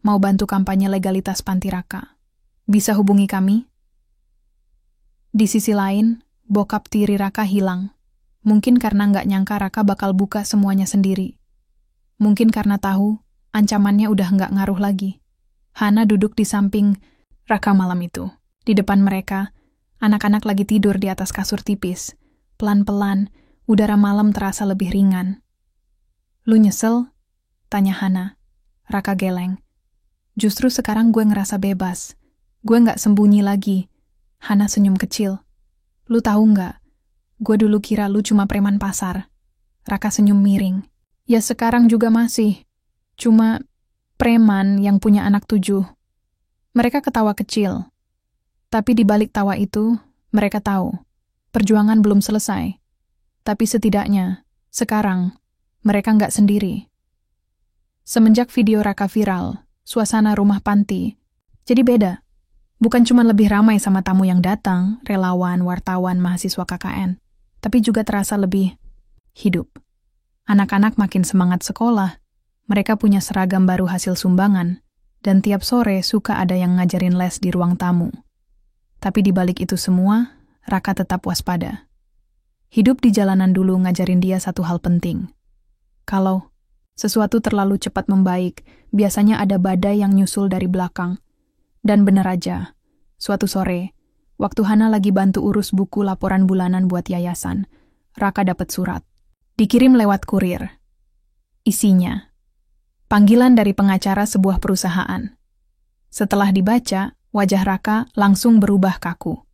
Mau bantu kampanye legalitas panti Raka. Bisa hubungi kami? Di sisi lain, bokap tiri Raka hilang. Mungkin karena nggak nyangka Raka bakal buka semuanya sendiri. Mungkin karena tahu, ancamannya udah nggak ngaruh lagi. Hana duduk di samping Raka malam itu. Di depan mereka, anak-anak lagi tidur di atas kasur tipis. Pelan-pelan, udara malam terasa lebih ringan. Lu nyesel? Tanya Hana. Raka geleng. Justru sekarang gue ngerasa bebas. Gue nggak sembunyi lagi. Hana senyum kecil. Lu tahu nggak? Gue dulu kira lu cuma preman pasar. Raka senyum miring. Ya sekarang juga masih. Cuma preman yang punya anak 7. Mereka ketawa kecil. Tapi di balik tawa itu, mereka tahu. Perjuangan belum selesai. Tapi setidaknya, sekarang, mereka nggak sendiri. Semenjak video Raka viral, suasana rumah panti jadi beda. Bukan cuma lebih ramai sama tamu yang datang, relawan, wartawan, mahasiswa KKN, tapi juga terasa lebih hidup. Anak-anak makin semangat sekolah, mereka punya seragam baru hasil sumbangan, dan tiap sore suka ada yang ngajarin les di ruang tamu. Tapi di balik itu semua, Raka tetap waspada. Hidup di jalanan dulu ngajarin dia satu hal penting. Kalau sesuatu terlalu cepat membaik, biasanya ada badai yang nyusul dari belakang. Dan benar aja, suatu sore, waktu Hana lagi bantu urus buku laporan bulanan buat yayasan, Raka dapat surat. Dikirim lewat kurir. Isinya, panggilan dari pengacara sebuah perusahaan. Setelah dibaca, wajah Raka langsung berubah kaku.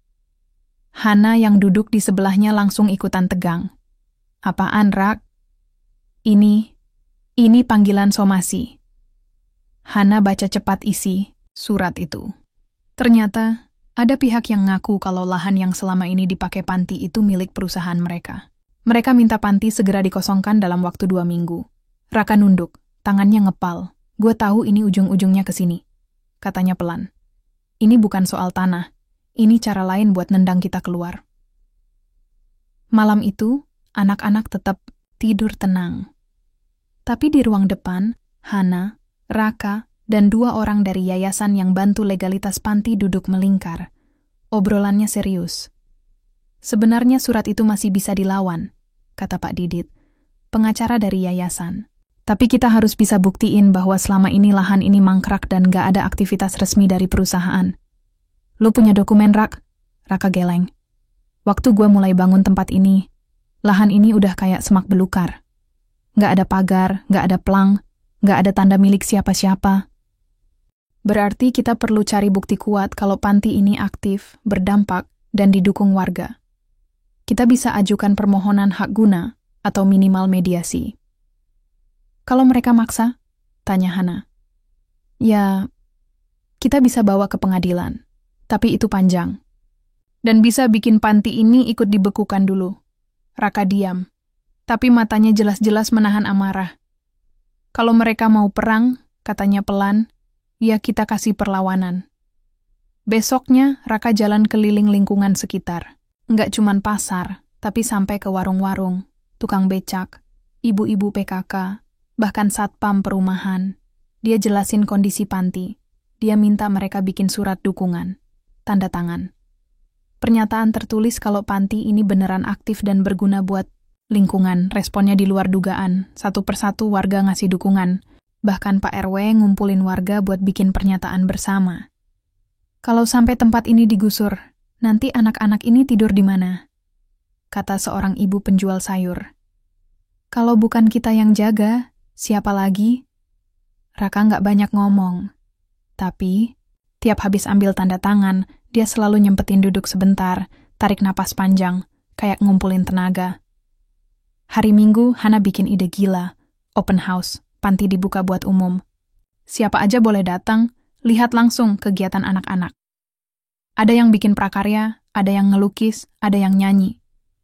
Hana yang duduk di sebelahnya langsung ikutan tegang. Apaan, Rak? Ini panggilan somasi. Hana baca cepat isi surat itu. Ternyata, ada pihak yang ngaku kalau lahan yang selama ini dipakai panti itu milik perusahaan mereka. Mereka minta panti segera dikosongkan dalam waktu 2 minggu. Raka nunduk, tangannya ngepal. Gue tahu ini ujung-ujungnya ke sini, katanya pelan. Ini bukan soal tanah, ini cara lain buat nendang kita keluar. Malam itu, anak-anak tetap tidur tenang. Tapi di ruang depan, Hana, Raka, dan 2 orang dari yayasan yang bantu legalitas panti duduk melingkar. Obrolannya serius. Sebenarnya surat itu masih bisa dilawan, kata Pak Didit, pengacara dari yayasan. Tapi kita harus bisa buktiin bahwa selama ini lahan ini mangkrak dan gak ada aktivitas resmi dari perusahaan. Lu punya dokumen, Rak? Raka geleng. Waktu gue mulai bangun tempat ini, lahan ini udah kayak semak belukar. Gak ada pagar, gak ada plang, gak ada tanda milik siapa-siapa. Berarti kita perlu cari bukti kuat kalau panti ini aktif, berdampak, dan didukung warga. Kita bisa ajukan permohonan hak guna atau minimal mediasi. Kalau mereka maksa? Tanya Hana. Ya, kita bisa bawa ke pengadilan, tapi itu panjang. Dan bisa bikin panti ini ikut dibekukan dulu. Raka diam, tapi matanya jelas-jelas menahan amarah. Kalau mereka mau perang, katanya pelan, ya kita kasih perlawanan. Besoknya, Raka jalan keliling lingkungan sekitar. Nggak cuman pasar, tapi sampai ke warung-warung, tukang becak, ibu-ibu PKK, bahkan satpam perumahan. Dia jelasin kondisi panti. Dia minta mereka bikin surat dukungan, tanda tangan. Pernyataan tertulis kalau panti ini beneran aktif dan berguna buat lingkungan. Responnya di luar dugaan. Satu persatu warga ngasih dukungan. Bahkan Pak RW ngumpulin warga buat bikin pernyataan bersama. Kalau sampai tempat ini digusur, nanti anak-anak ini tidur di mana? Kata seorang ibu penjual sayur. Kalau bukan kita yang jaga, siapa lagi? Raka nggak banyak ngomong. Tapi, tiap habis ambil tanda tangan, dia selalu nyempetin duduk sebentar, tarik napas panjang, kayak ngumpulin tenaga. Hari Minggu, Hana bikin ide gila. Open house, panti dibuka buat umum. Siapa aja boleh datang, lihat langsung kegiatan anak-anak. Ada yang bikin prakarya, ada yang ngelukis, ada yang nyanyi.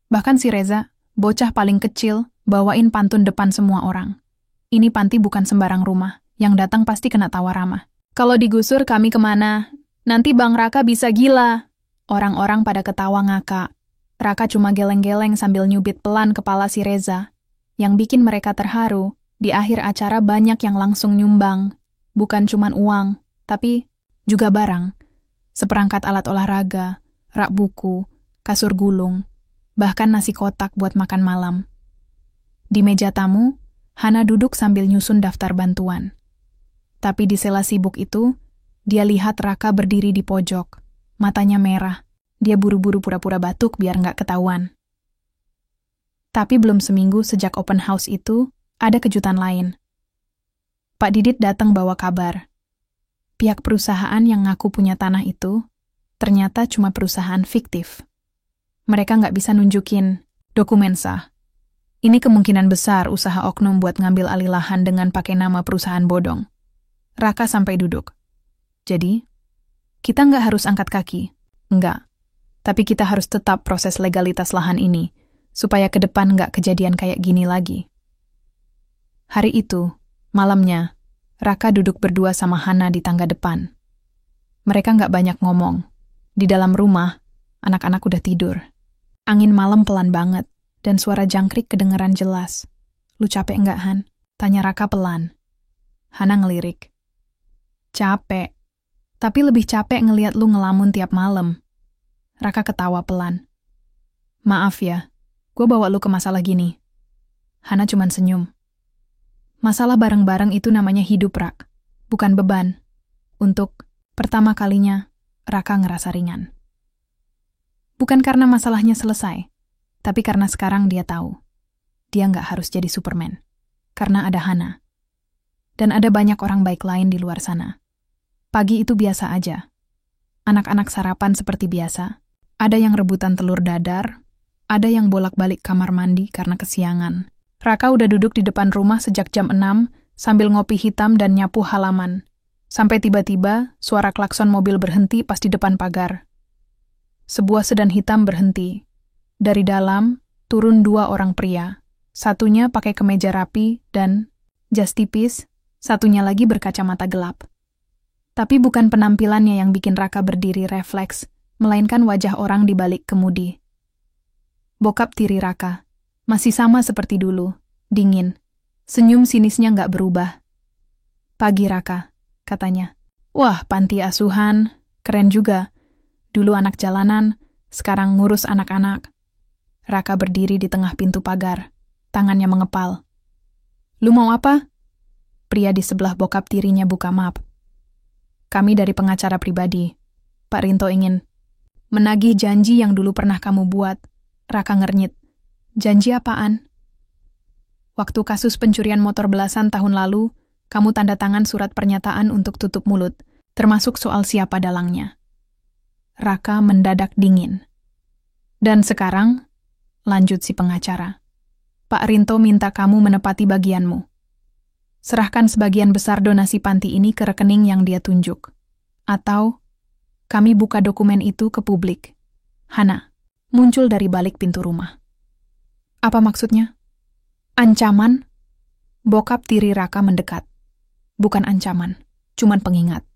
Bahkan si Reza, bocah paling kecil, bawain pantun depan semua orang. Ini panti bukan sembarang rumah, yang datang pasti kena tawa ramah. Kalau digusur kami kemana? Nanti Bang Raka bisa gila. Orang-orang pada ketawa ngakak. Raka cuma geleng-geleng sambil nyubit pelan kepala si Reza. Yang bikin mereka terharu, di akhir acara banyak yang langsung nyumbang. Bukan cuman uang, tapi juga barang. Seperangkat alat olahraga, rak buku, kasur gulung, bahkan nasi kotak buat makan malam. Di meja tamu, Hana duduk sambil nyusun daftar bantuan. Tapi di sela sibuk itu, dia lihat Raka berdiri di pojok. Matanya merah. Dia buru-buru pura-pura batuk biar nggak ketahuan. Tapi belum seminggu sejak open house itu, ada kejutan lain. Pak Didit datang bawa kabar. Pihak perusahaan yang ngaku punya tanah itu, ternyata cuma perusahaan fiktif. Mereka nggak bisa nunjukin dokumen sah. Ini kemungkinan besar usaha oknum buat ngambil alih lahan dengan pakai nama perusahaan bodong. Raka sampai duduk. Jadi, kita nggak harus angkat kaki. Nggak. Tapi kita harus tetap proses legalitas lahan ini, supaya ke depan nggak kejadian kayak gini lagi. Hari itu, malamnya, Raka duduk berdua sama Hana di tangga depan. Mereka nggak banyak ngomong. Di dalam rumah, anak-anak udah tidur. Angin malam pelan banget, dan suara jangkrik kedengeran jelas. Lu capek nggak, Han? Tanya Raka pelan. Hana ngelirik. Capek. Tapi lebih capek ngeliat lu ngelamun tiap malam. Raka ketawa pelan. Maaf ya, gue bawa lu ke masalah gini. Hana cuman senyum. Masalah bareng-bareng itu namanya hidup, Rak. Bukan beban. Untuk pertama kalinya, Raka ngerasa ringan. Bukan karena masalahnya selesai, tapi karena sekarang dia tahu. Dia nggak harus jadi Superman. Karena ada Hana. Dan ada banyak orang baik lain di luar sana. Pagi itu biasa aja. Anak-anak sarapan seperti biasa. Ada yang rebutan telur dadar, ada yang bolak-balik kamar mandi karena kesiangan. Raka udah duduk di depan rumah sejak jam 6 sambil ngopi hitam dan nyapu halaman. Sampai tiba-tiba suara klakson mobil berhenti pas di depan pagar. Sebuah sedan hitam berhenti. Dari dalam turun 2 orang pria. Satunya pakai kemeja rapi dan jas tipis, satunya lagi berkacamata gelap. Tapi bukan penampilannya yang bikin Raka berdiri refleks, melainkan wajah orang di balik kemudi. Bokap tiri Raka, masih sama seperti dulu, dingin. Senyum sinisnya nggak berubah. "Pagi Raka," katanya. "Wah, panti asuhan, keren juga. Dulu anak jalanan, sekarang ngurus anak-anak." Raka berdiri di tengah pintu pagar, tangannya mengepal. "Lu mau apa?" Pria di sebelah bokap tirinya buka map. "Kami dari pengacara pribadi. Pak Rinto ingin menagih janji yang dulu pernah kamu buat." Raka ngernyit. "Janji apaan?" "Waktu kasus pencurian motor belasan tahun lalu, kamu tanda tangan surat pernyataan untuk tutup mulut, termasuk soal siapa dalangnya." Raka mendadak dingin. "Dan sekarang," lanjut si pengacara, "Pak Rinto minta kamu menepati bagianmu. Serahkan sebagian besar donasi panti ini ke rekening yang dia tunjuk. Atau, kami buka dokumen itu ke publik." Hana muncul dari balik pintu rumah. "Apa maksudnya?" "Ancaman?" Bokap tiri Raka mendekat. "Bukan ancaman, cuman pengingat.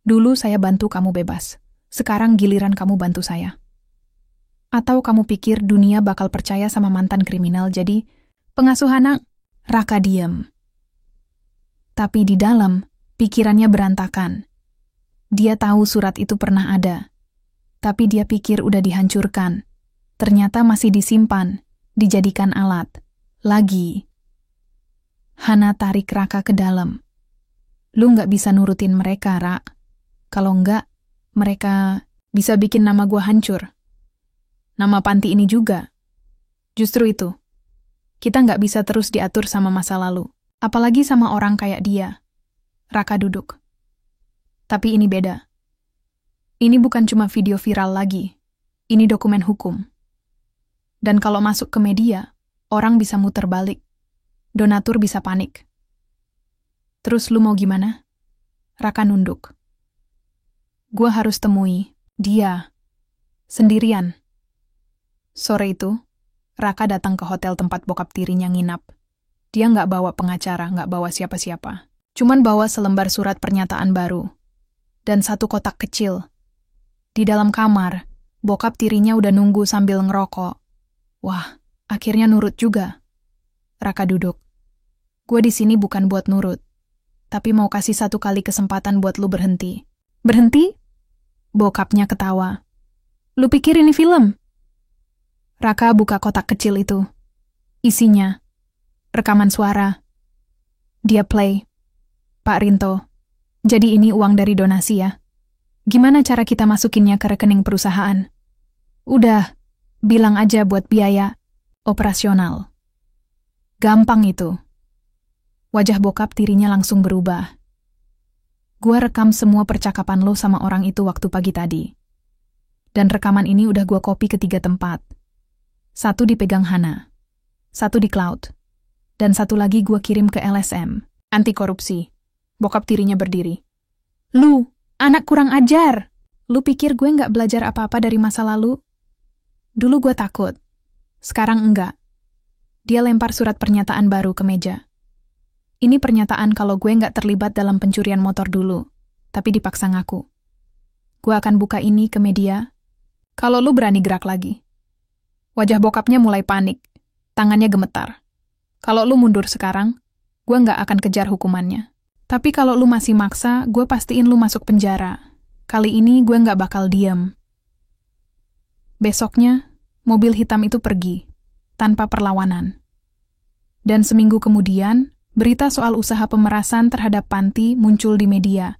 Dulu saya bantu kamu bebas, sekarang giliran kamu bantu saya. Atau kamu pikir dunia bakal percaya sama mantan kriminal jadi pengasuh anak?" Raka diam. Tapi di dalam, pikirannya berantakan. Dia tahu surat itu pernah ada. Tapi dia pikir udah dihancurkan. Ternyata masih disimpan, dijadikan alat. Lagi. Hana tarik Raka ke dalam. "Lu nggak bisa nurutin mereka, Ra. Kalau nggak, mereka bisa bikin nama gua hancur. Nama panti ini juga. Justru itu. Kita nggak bisa terus diatur sama masa lalu. Apalagi sama orang kayak dia." Raka duduk. "Tapi ini beda. Ini bukan cuma video viral lagi. Ini dokumen hukum. Dan kalau masuk ke media, orang bisa muter balik. Donatur bisa panik. Terus lu mau gimana?" Raka nunduk. "Gua harus temui dia. Sendirian." Sore itu, Raka datang ke hotel tempat bokap tirinya nginap. Dia nggak bawa pengacara, nggak bawa siapa-siapa. Cuman bawa selembar surat pernyataan baru. Dan 1 kotak kecil. Di dalam kamar, bokap tirinya udah nunggu sambil ngerokok. Wah, akhirnya nurut juga. Raka duduk. "Gue di sini bukan buat nurut. Tapi mau kasih 1 kali kesempatan buat lu berhenti." "Berhenti?" Bokapnya ketawa. "Lu pikir ini film?" Raka buka kotak kecil itu. Isinya rekaman suara. Dia play. "Pak Rinto, jadi ini uang dari donasi ya. Gimana cara kita masukinnya ke rekening perusahaan?" "Udah, bilang aja buat biaya operasional." "Gampang itu." Wajah bokap tirinya langsung berubah. "Gua rekam semua percakapan lo sama orang itu waktu pagi tadi. Dan rekaman ini udah gua copy ke 3 tempat. 1 dipegang Hana, 1 di cloud, dan 1 lagi gua kirim ke LSM, anti korupsi." Bokap tirinya berdiri. "Lu, anak kurang ajar! Lu pikir gue nggak belajar apa-apa dari masa lalu? Dulu gue takut. Sekarang enggak." Dia lempar surat pernyataan baru ke meja. "Ini pernyataan kalau gue nggak terlibat dalam pencurian motor dulu, tapi dipaksa ngaku. Gue akan buka ini ke media kalau lu berani gerak lagi." Wajah bokapnya mulai panik. Tangannya gemetar. "Kalau lu mundur sekarang, gue nggak akan kejar hukumannya. Tapi kalau lu masih maksa, gue pastiin lu masuk penjara. Kali ini gue nggak bakal diam." Besoknya, mobil hitam itu pergi, tanpa perlawanan. Dan seminggu kemudian, berita soal usaha pemerasan terhadap panti muncul di media.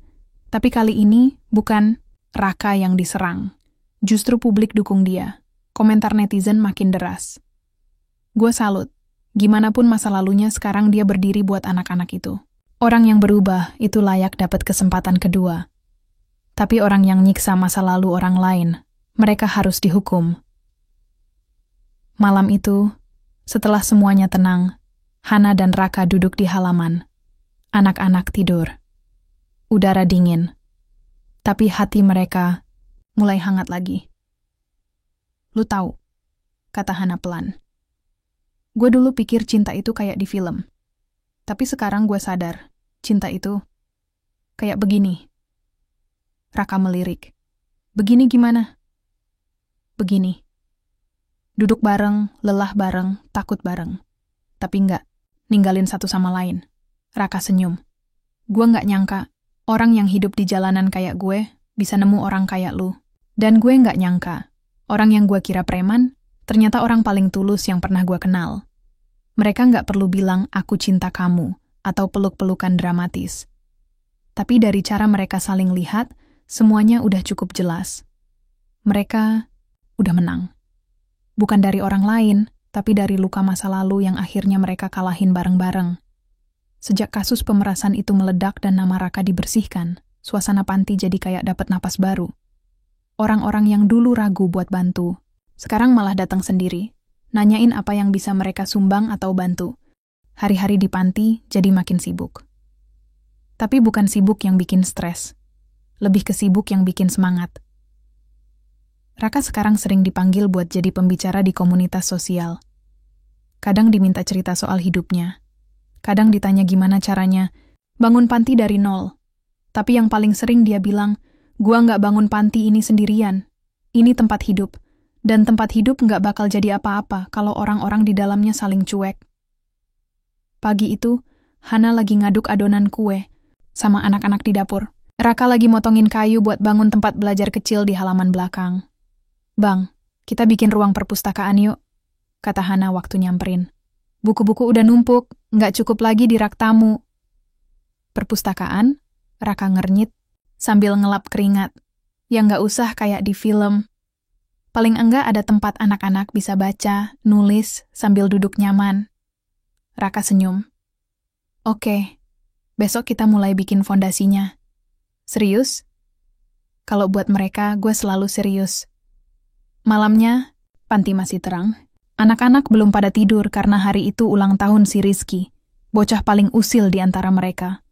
Tapi kali ini bukan Raka yang diserang. Justru publik dukung dia. Komentar netizen makin deras. Gue salut. Gimanapun masa lalunya, sekarang dia berdiri buat anak-anak itu. Orang yang berubah itu layak dapat kesempatan kedua. Tapi orang yang nyiksa masa lalu orang lain, mereka harus dihukum. Malam itu, setelah semuanya tenang, Hana dan Raka duduk di halaman. Anak-anak tidur. Udara dingin. Tapi hati mereka mulai hangat lagi. Lu tahu, kata Hana pelan. Gue dulu pikir cinta itu kayak di film. Tapi sekarang gue sadar, cinta itu kayak begini. Raka melirik. Begini gimana? Begini. Duduk bareng, lelah bareng, takut bareng. Tapi enggak, ninggalin satu sama lain. Raka senyum. Gue enggak nyangka, orang yang hidup di jalanan kayak gue bisa nemu orang kayak lu. Dan gue enggak nyangka, orang yang gue kira preman, ternyata orang paling tulus yang pernah gue kenal. Mereka enggak perlu bilang aku cinta kamu, atau peluk-pelukan dramatis. Tapi dari cara mereka saling lihat, semuanya udah cukup jelas. Mereka udah menang. Bukan dari orang lain, tapi dari luka masa lalu yang akhirnya mereka kalahin bareng-bareng. Sejak kasus pemerasan itu meledak dan nama Raka dibersihkan, suasana panti jadi kayak dapat napas baru. Orang-orang yang dulu ragu buat bantu, sekarang malah datang sendiri, nanyain apa yang bisa mereka sumbang atau bantu. Hari-hari di panti jadi makin sibuk. Tapi bukan sibuk yang bikin stres. Lebih ke sibuk yang bikin semangat. Raka sekarang sering dipanggil buat jadi pembicara di komunitas sosial. Kadang diminta cerita soal hidupnya. Kadang ditanya gimana caranya bangun panti dari nol. Tapi yang paling sering dia bilang, gua nggak bangun panti ini sendirian. Ini tempat hidup. Dan tempat hidup nggak bakal jadi apa-apa kalau orang-orang di dalamnya saling cuek. Pagi itu, Hana lagi ngaduk adonan kue sama anak-anak di dapur. Raka lagi motongin kayu buat bangun tempat belajar kecil di halaman belakang. Bang, kita bikin ruang perpustakaan yuk, kata Hana waktu nyamperin. Buku-buku udah numpuk, nggak cukup lagi di rak tamu. Perpustakaan? Raka ngernyit sambil ngelap keringat. Ya nggak usah kayak di film. Paling enggak ada tempat anak-anak bisa baca, nulis, sambil duduk nyaman. Raka senyum. Oke, besok kita mulai bikin fondasinya. Serius? Kalau buat mereka, gue selalu serius. Malamnya, panti masih terang. Anak-anak belum pada tidur karena hari itu ulang tahun si Rizky, bocah paling usil di antara mereka.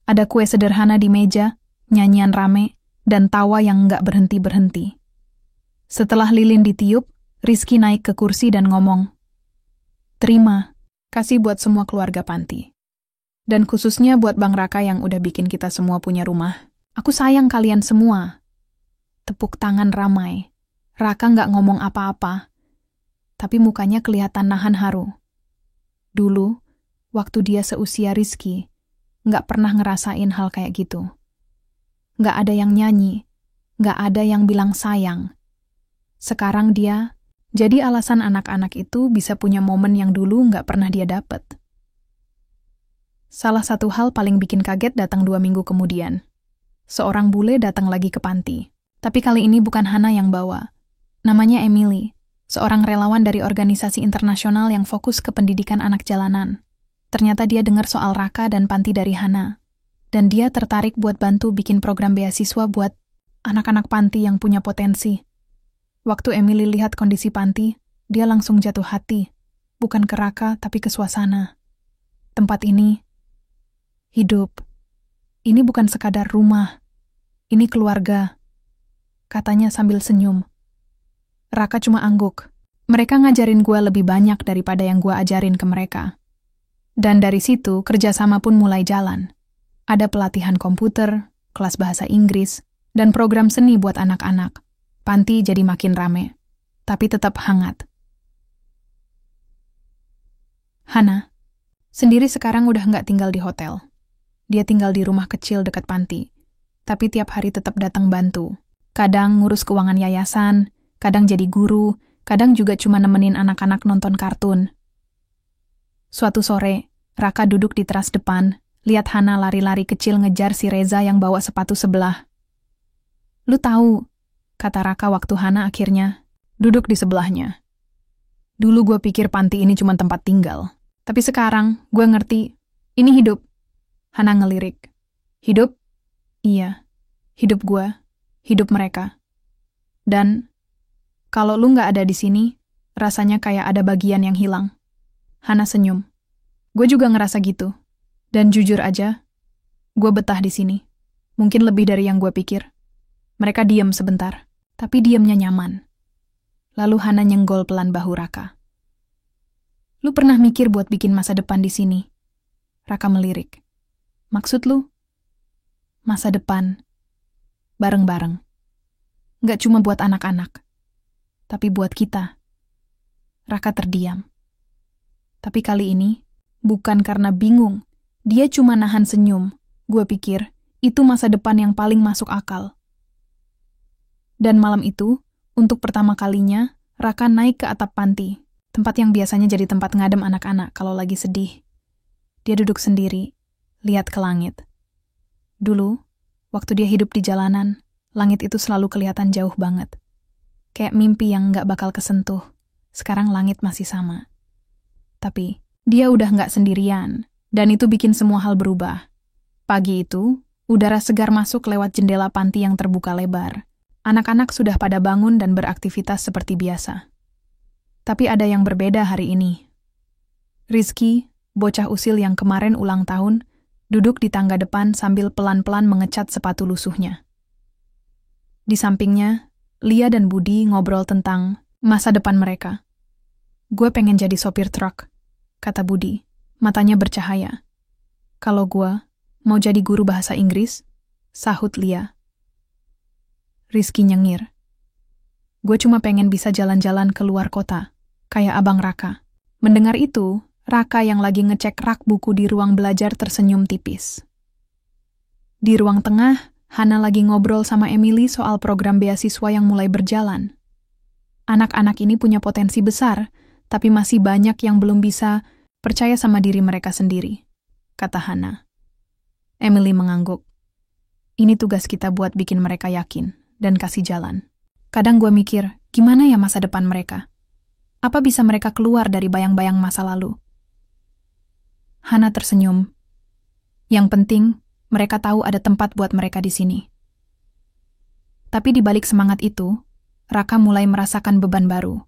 Ada kue sederhana di meja, nyanyian rame, dan tawa yang nggak berhenti-berhenti. Setelah lilin ditiup, Rizky naik ke kursi dan ngomong, "Terima, kasih buat semua keluarga panti. Dan khususnya buat Bang Raka yang udah bikin kita semua punya rumah. Aku sayang kalian semua." Tepuk tangan ramai. Raka nggak ngomong apa-apa, tapi mukanya kelihatan nahan haru. Dulu, waktu dia seusia Rizky, nggak pernah ngerasain hal kayak gitu. Nggak ada yang nyanyi, nggak ada yang bilang sayang. Sekarang dia jadi alasan anak-anak itu bisa punya momen yang dulu nggak pernah dia dapet. Salah satu hal paling bikin kaget datang 2 minggu kemudian. Seorang bule datang lagi ke panti. Tapi kali ini bukan Hana yang bawa. Namanya Emily, seorang relawan dari organisasi internasional yang fokus ke pendidikan anak jalanan. Ternyata dia dengar soal Raka dan panti dari Hana. Dan dia tertarik buat bantu bikin program beasiswa buat anak-anak panti yang punya potensi. Waktu Emily lihat kondisi panti, dia langsung jatuh hati. Bukan ke Raka, tapi ke suasana. Tempat ini hidup. Ini bukan sekadar rumah. Ini keluarga, katanya sambil senyum. Raka cuma angguk. Mereka ngajarin gue lebih banyak daripada yang gue ajarin ke mereka. Dan dari situ, kerjasama pun mulai jalan. Ada pelatihan komputer, kelas bahasa Inggris, dan program seni buat anak-anak. Panti jadi makin rame, tapi tetap hangat. Hana, sendiri sekarang udah nggak tinggal di hotel. Dia tinggal di rumah kecil dekat panti. Tapi tiap hari tetap datang bantu. Kadang ngurus keuangan yayasan, kadang jadi guru, kadang juga cuma nemenin anak-anak nonton kartun. Suatu sore, Raka duduk di teras depan, lihat Hana lari-lari kecil ngejar si Reza yang bawa sepatu sebelah. "Lu tahu," kata Raka waktu Hana akhirnya duduk di sebelahnya. "Dulu gue pikir panti ini cuma tempat tinggal. Tapi sekarang gue ngerti, ini hidup." Hana ngelirik. "Hidup?" "Iya, hidup gue. hidup mereka. Dan kalau lu nggak ada di sini, rasanya kayak ada bagian yang hilang. Hana senyum. Gue juga ngerasa gitu. Dan jujur aja, gue betah di sini. Mungkin lebih dari yang gue pikir. Mereka diam sebentar, tapi diamnya nyaman. Lalu Hana nyenggol pelan bahu Raka. Lu pernah mikir buat bikin masa depan di sini? Raka melirik. Maksud lu? Masa depan. Bareng-bareng. Nggak cuma buat anak-anak, tapi buat kita. Raka terdiam. Tapi kali ini, bukan karena bingung. Dia cuma nahan senyum. Gue pikir, itu masa depan yang paling masuk akal. Dan malam itu, untuk pertama kalinya, Raka naik ke atap panti, tempat yang biasanya jadi tempat ngadem anak-anak kalau lagi sedih. Dia duduk sendiri, lihat ke langit. Dulu, waktu dia hidup di jalanan, langit itu selalu kelihatan jauh banget. Kayak mimpi yang nggak bakal kesentuh. Sekarang langit masih sama. Tapi, dia udah nggak sendirian, dan itu bikin semua hal berubah. Pagi itu, udara segar masuk lewat jendela panti yang terbuka lebar. Anak-anak sudah pada bangun dan beraktivitas seperti biasa. Tapi ada yang berbeda hari ini. Rizky, bocah usil yang kemarin ulang tahun, duduk di tangga depan sambil pelan-pelan mengecat sepatu lusuhnya. Di sampingnya, Lia dan Budi ngobrol tentang masa depan mereka. Gue pengen jadi sopir truk, kata Budi, matanya bercahaya. Kalau gue mau jadi guru bahasa Inggris, sahut Lia. Rizky nyengir. Gue cuma pengen bisa jalan-jalan ke luar kota, kayak Abang Raka. Mendengar itu, Raka yang lagi ngecek rak buku di ruang belajar tersenyum tipis. Di ruang tengah, Hana lagi ngobrol sama Emily soal program beasiswa yang mulai berjalan. Anak-anak ini punya potensi besar, tapi masih banyak yang belum bisa percaya sama diri mereka sendiri, kata Hana. Emily mengangguk. Ini tugas kita buat bikin mereka yakin dan kasih jalan. Kadang gue mikir, gimana ya masa depan mereka? Apa bisa mereka keluar dari bayang-bayang masa lalu? Hana tersenyum. Yang penting, mereka tahu ada tempat buat mereka di sini. Tapi di balik semangat itu, Raka mulai merasakan beban baru.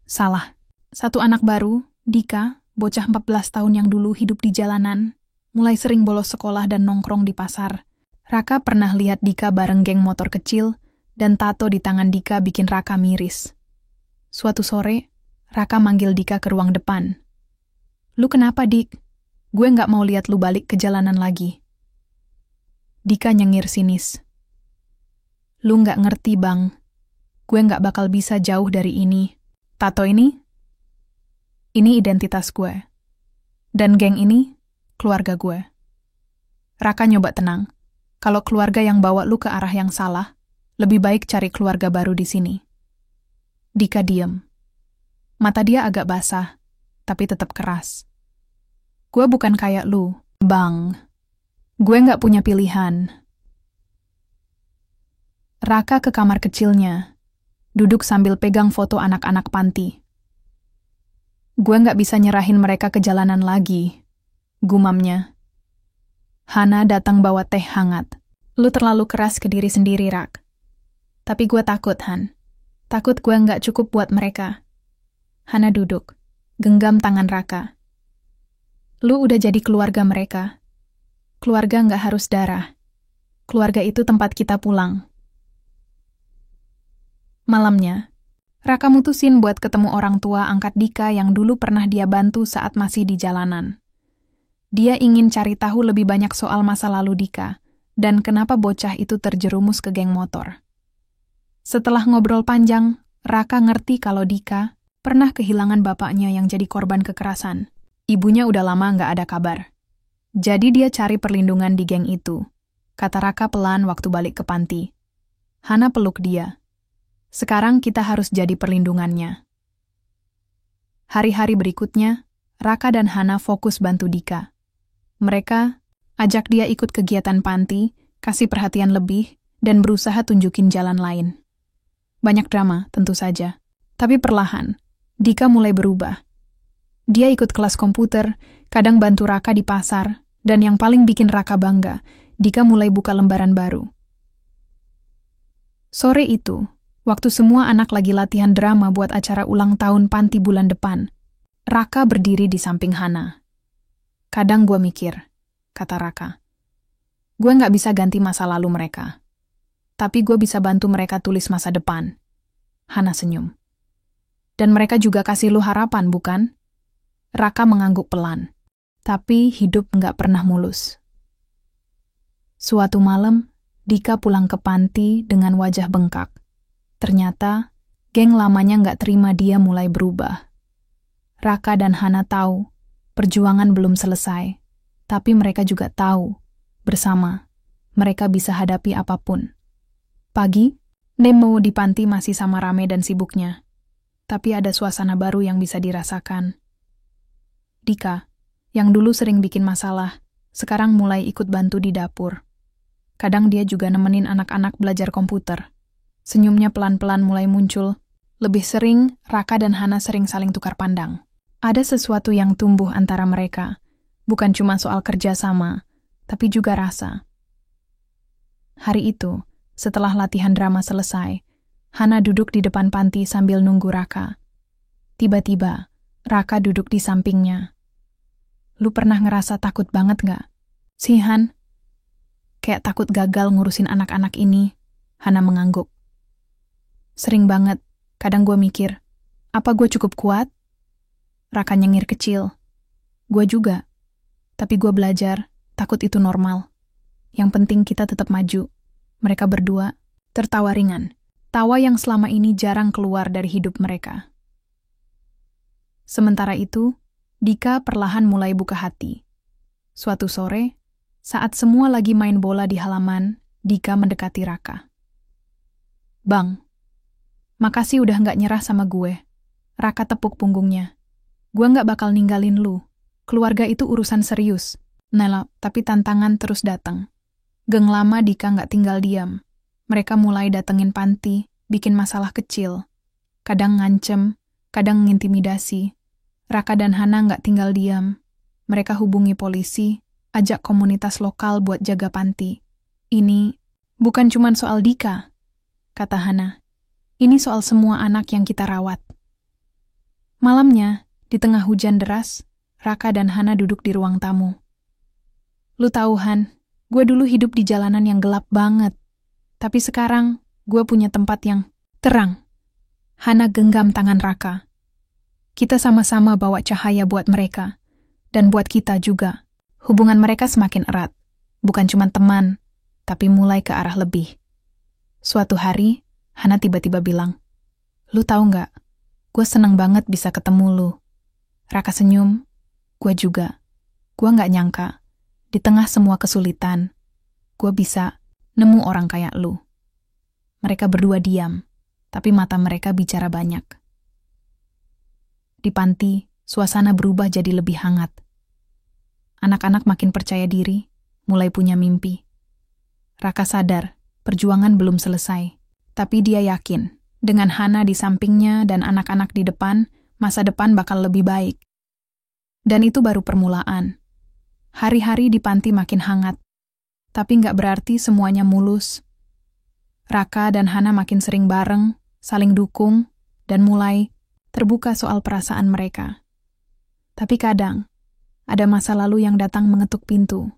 Salah. Satu anak baru, Dika, bocah 14 tahun yang dulu hidup di jalanan, mulai sering bolos sekolah dan nongkrong di pasar. Raka pernah lihat Dika bareng geng motor kecil, dan tato di tangan Dika bikin Raka miris. Suatu sore, Raka manggil Dika ke ruang depan. Lu kenapa, Dik? Gue nggak mau lihat lu balik ke jalanan lagi. Dika nyengir sinis. Lu nggak ngerti, Bang. Gue nggak bakal bisa jauh dari ini. Tato ini identitas gue. Dan geng ini, keluarga gue. Raka nyoba tenang. Kalau keluarga yang bawa lu ke arah yang salah, lebih baik cari keluarga baru di sini. Dika diem. Mata dia agak basah, tapi tetap keras. Gue bukan kayak lu, Bang. Gue nggak punya pilihan. Raka ke kamar kecilnya, duduk sambil pegang foto anak-anak panti. Gue nggak bisa nyerahin mereka ke jalanan lagi, gumamnya. Hana datang bawa teh hangat. Lu terlalu keras ke diri sendiri, Rak. Tapi gue takut, Han. Takut gue nggak cukup buat mereka. Hana duduk, genggam tangan Raka. Lu udah jadi keluarga mereka. Keluarga nggak harus darah. Keluarga itu tempat kita pulang. Malamnya, Raka mutusin buat ketemu orang tua angkat Dika yang dulu pernah dia bantu saat masih di jalanan. Dia ingin cari tahu lebih banyak soal masa lalu Dika, dan kenapa bocah itu terjerumus ke geng motor. Setelah ngobrol panjang, Raka ngerti kalau Dika pernah kehilangan bapaknya yang jadi korban kekerasan. Ibunya udah lama nggak ada kabar. Jadi dia cari perlindungan di geng itu, kata Raka pelan waktu balik ke panti. Hana peluk dia. Sekarang kita harus jadi perlindungannya. Hari-hari berikutnya, Raka dan Hana fokus bantu Dika. Mereka ajak dia ikut kegiatan panti, kasih perhatian lebih, dan berusaha tunjukin jalan lain. Banyak drama, tentu saja. Tapi perlahan, Dika mulai berubah. Dia ikut kelas komputer, kadang bantu Raka di pasar, dan yang paling bikin Raka bangga, Dika mulai buka lembaran baru. Sore itu, waktu semua anak lagi latihan drama buat acara ulang tahun panti bulan depan, Raka berdiri di samping Hana. Kadang gue mikir, kata Raka, gue nggak bisa ganti masa lalu mereka. Tapi gue bisa bantu mereka tulis masa depan. Hana senyum. Dan mereka juga kasih lu harapan, bukan? Raka mengangguk pelan. Tapi hidup nggak pernah mulus. Suatu malam, Dika pulang ke panti dengan wajah bengkak. Ternyata, geng lamanya nggak terima dia mulai berubah. Raka dan Hana tahu, perjuangan belum selesai. Tapi mereka juga tahu, bersama, mereka bisa hadapi apapun. Pagi, Nemo di panti masih sama rame dan sibuknya. Tapi ada suasana baru yang bisa dirasakan. Dika, yang dulu sering bikin masalah, sekarang mulai ikut bantu di dapur. Kadang dia juga nemenin anak-anak belajar komputer. Senyumnya pelan-pelan mulai muncul. Lebih sering, Raka dan Hana sering saling tukar pandang. Ada sesuatu yang tumbuh antara mereka. Bukan cuma soal kerja sama, tapi juga rasa. Hari itu, setelah latihan drama selesai, Hana duduk di depan panti sambil nunggu Raka. Tiba-tiba, Raka duduk di sampingnya. Lu pernah ngerasa takut banget gak? Si Han? Kayak takut gagal ngurusin anak-anak ini, Hana mengangguk. Sering banget, kadang gue mikir, apa gue cukup kuat? Raka nyengir kecil. Gue juga. Tapi gue belajar, takut itu normal. Yang penting kita tetap maju. Mereka berdua tertawa ringan. Tawa yang selama ini jarang keluar dari hidup mereka. Sementara itu, Dika perlahan mulai buka hati. Suatu sore, saat semua lagi main bola di halaman, Dika mendekati Raka. Bang, makasih udah nggak nyerah sama gue. Raka tepuk punggungnya. Gue nggak bakal ninggalin lu. Keluarga itu urusan serius. Nela, tapi tantangan terus datang. Geng lama Dika nggak tinggal diam. Mereka mulai datengin panti, bikin masalah kecil. Kadang ngancem, kadang ngintimidasi. Raka dan Hana nggak tinggal diam. Mereka hubungi polisi, ajak komunitas lokal buat jaga panti. Ini bukan cuma soal Dika, kata Hana. Ini soal semua anak yang kita rawat. Malamnya, di tengah hujan deras, Raka dan Hana duduk di ruang tamu. Lu tahu Han, gue dulu hidup di jalanan yang gelap banget. Tapi sekarang, gue punya tempat yang terang. Hana genggam tangan Raka. Kita sama-sama bawa cahaya buat mereka. Dan buat kita juga. Hubungan mereka semakin erat. Bukan cuma teman, tapi mulai ke arah lebih. Suatu hari, Hana tiba-tiba bilang, lu tahu nggak? Gue seneng banget bisa ketemu lu. Raka senyum, gue juga. Gue nggak nyangka, di tengah semua kesulitan, gue bisa nemu orang kayak lu. Mereka berdua diam, tapi mata mereka bicara banyak. Di panti, suasana berubah jadi lebih hangat. Anak-anak makin percaya diri, mulai punya mimpi. Raka sadar, perjuangan belum selesai. Tapi dia yakin, dengan Hana di sampingnya dan anak-anak di depan, masa depan bakal lebih baik. Dan itu baru permulaan. Hari-hari di panti makin hangat. Tapi nggak berarti semuanya mulus. Raka dan Hana makin sering bareng, saling dukung, dan mulai terbuka soal perasaan mereka. Tapi kadang, ada masa lalu yang datang mengetuk pintu.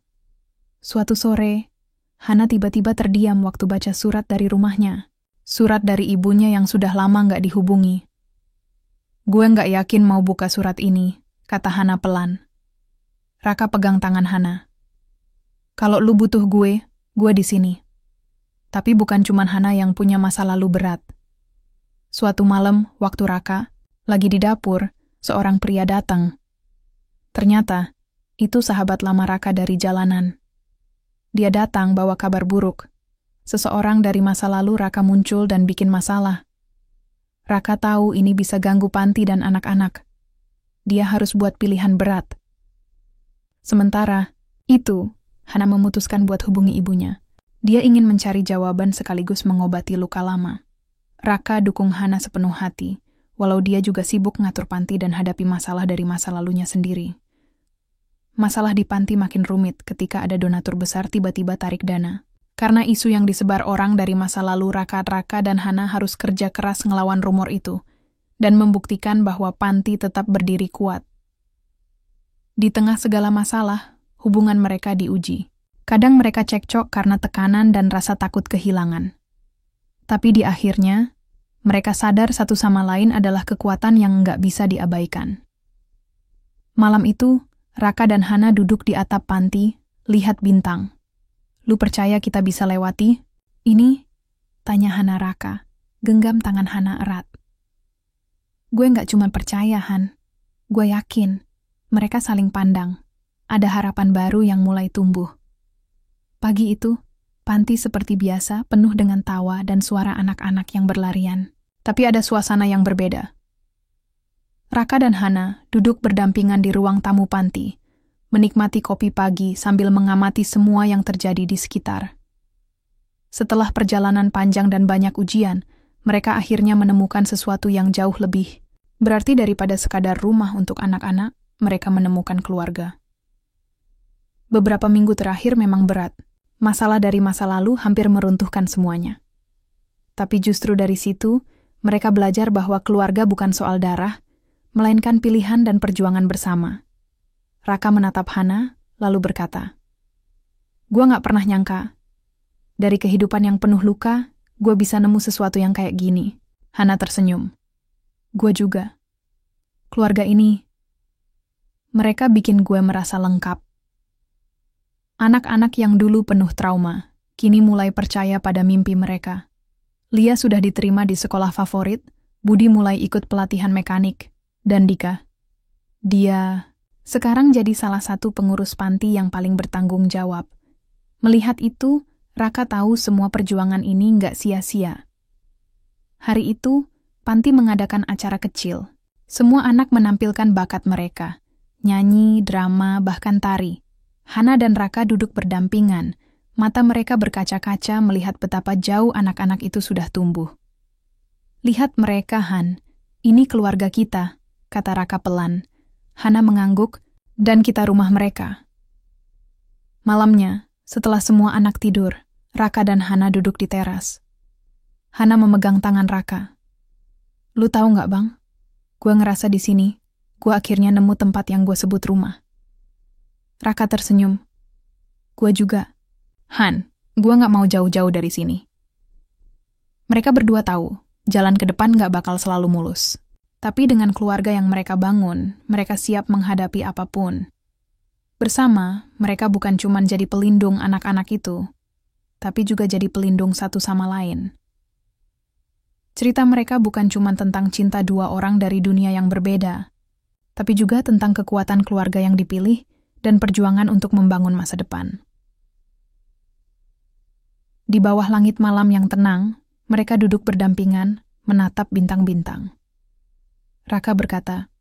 Suatu sore, Hana tiba-tiba terdiam waktu baca surat dari rumahnya. Surat dari ibunya yang sudah lama nggak dihubungi. Gue nggak yakin mau buka surat ini, kata Hana pelan. Raka pegang tangan Hana. Kalau lu butuh gue di sini. Tapi bukan cuma Hana yang punya masa lalu berat. Suatu malam, waktu Raka lagi di dapur, seorang pria datang. Ternyata, itu sahabat lama Raka dari jalanan. Dia datang bawa kabar buruk. Seseorang dari masa lalu Raka muncul dan bikin masalah. Raka tahu ini bisa ganggu panti dan anak-anak. Dia harus buat pilihan berat. Sementara itu, Hana memutuskan buat hubungi ibunya. Dia ingin mencari jawaban sekaligus mengobati luka lama. Raka dukung Hana sepenuh hati, walau dia juga sibuk ngatur panti dan hadapi masalah dari masa lalunya sendiri. Masalah di panti makin rumit ketika ada donatur besar tiba-tiba tarik dana. Karena isu yang disebar orang dari masa lalu, Raka dan Hana harus kerja keras ngelawan rumor itu dan membuktikan bahwa panti tetap berdiri kuat. Di tengah segala masalah, hubungan mereka diuji. Kadang mereka cekcok karena tekanan dan rasa takut kehilangan. Tapi di akhirnya, mereka sadar satu sama lain adalah kekuatan yang nggak bisa diabaikan. Malam itu, Raka dan Hana duduk di atap panti, lihat bintang. "Lu percaya kita bisa lewati ini?" tanya Hana Raka, genggam tangan Hana erat. "Gue nggak cuma percaya, Han. Gue yakin. Mereka saling pandang. Ada harapan baru yang mulai tumbuh." Pagi itu, panti seperti biasa penuh dengan tawa dan suara anak-anak yang berlarian. Tapi ada suasana yang berbeda. Raka dan Hana duduk berdampingan di ruang tamu panti, menikmati kopi pagi sambil mengamati semua yang terjadi di sekitar. Setelah perjalanan panjang dan banyak ujian, mereka akhirnya menemukan sesuatu yang jauh lebih berarti daripada sekadar rumah untuk anak-anak. Mereka menemukan keluarga. Beberapa minggu terakhir memang berat. Masalah dari masa lalu hampir meruntuhkan semuanya. Tapi justru dari situ, mereka belajar bahwa keluarga bukan soal darah, melainkan pilihan dan perjuangan bersama. Raka menatap Hana, lalu berkata, "Gua nggak pernah nyangka. Dari kehidupan yang penuh luka, gua bisa nemu sesuatu yang kayak gini." Hana tersenyum. "Gua juga. Keluarga ini, mereka bikin gue merasa lengkap." Anak-anak yang dulu penuh trauma, kini mulai percaya pada mimpi mereka. Lia sudah diterima di sekolah favorit, Budi mulai ikut pelatihan mekanik, dan Dika, dia sekarang jadi salah satu pengurus panti yang paling bertanggung jawab. Melihat itu, Raka tahu semua perjuangan ini nggak sia-sia. Hari itu, panti mengadakan acara kecil. Semua anak menampilkan bakat mereka. Nyanyi, drama, bahkan tari. Hana dan Raka duduk berdampingan. Mata mereka berkaca-kaca melihat betapa jauh anak-anak itu sudah tumbuh. "Lihat mereka, Han. Ini keluarga kita," kata Raka pelan. Hana mengangguk, "Dan kita rumah mereka." Malamnya, setelah semua anak tidur, Raka dan Hana duduk di teras. Hana memegang tangan Raka. "Lu tahu nggak, Bang? Gue ngerasa di sini, gue akhirnya nemu tempat yang gue sebut rumah." Raka tersenyum. "Gue juga. Han, gue nggak mau jauh-jauh dari sini." Mereka berdua tahu, jalan ke depan nggak bakal selalu mulus. Tapi dengan keluarga yang mereka bangun, mereka siap menghadapi apapun. Bersama, mereka bukan cuma jadi pelindung anak-anak itu, tapi juga jadi pelindung satu sama lain. Cerita mereka bukan cuma tentang cinta dua orang dari dunia yang berbeda, tapi juga tentang kekuatan keluarga yang dipilih dan perjuangan untuk membangun masa depan. Di bawah langit malam yang tenang, mereka duduk berdampingan, menatap bintang-bintang. Raka berkata,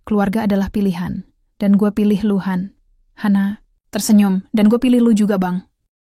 "Keluarga adalah pilihan, dan gue pilih lu, Han." Hana tersenyum, "Dan gue pilih lu juga, Bang."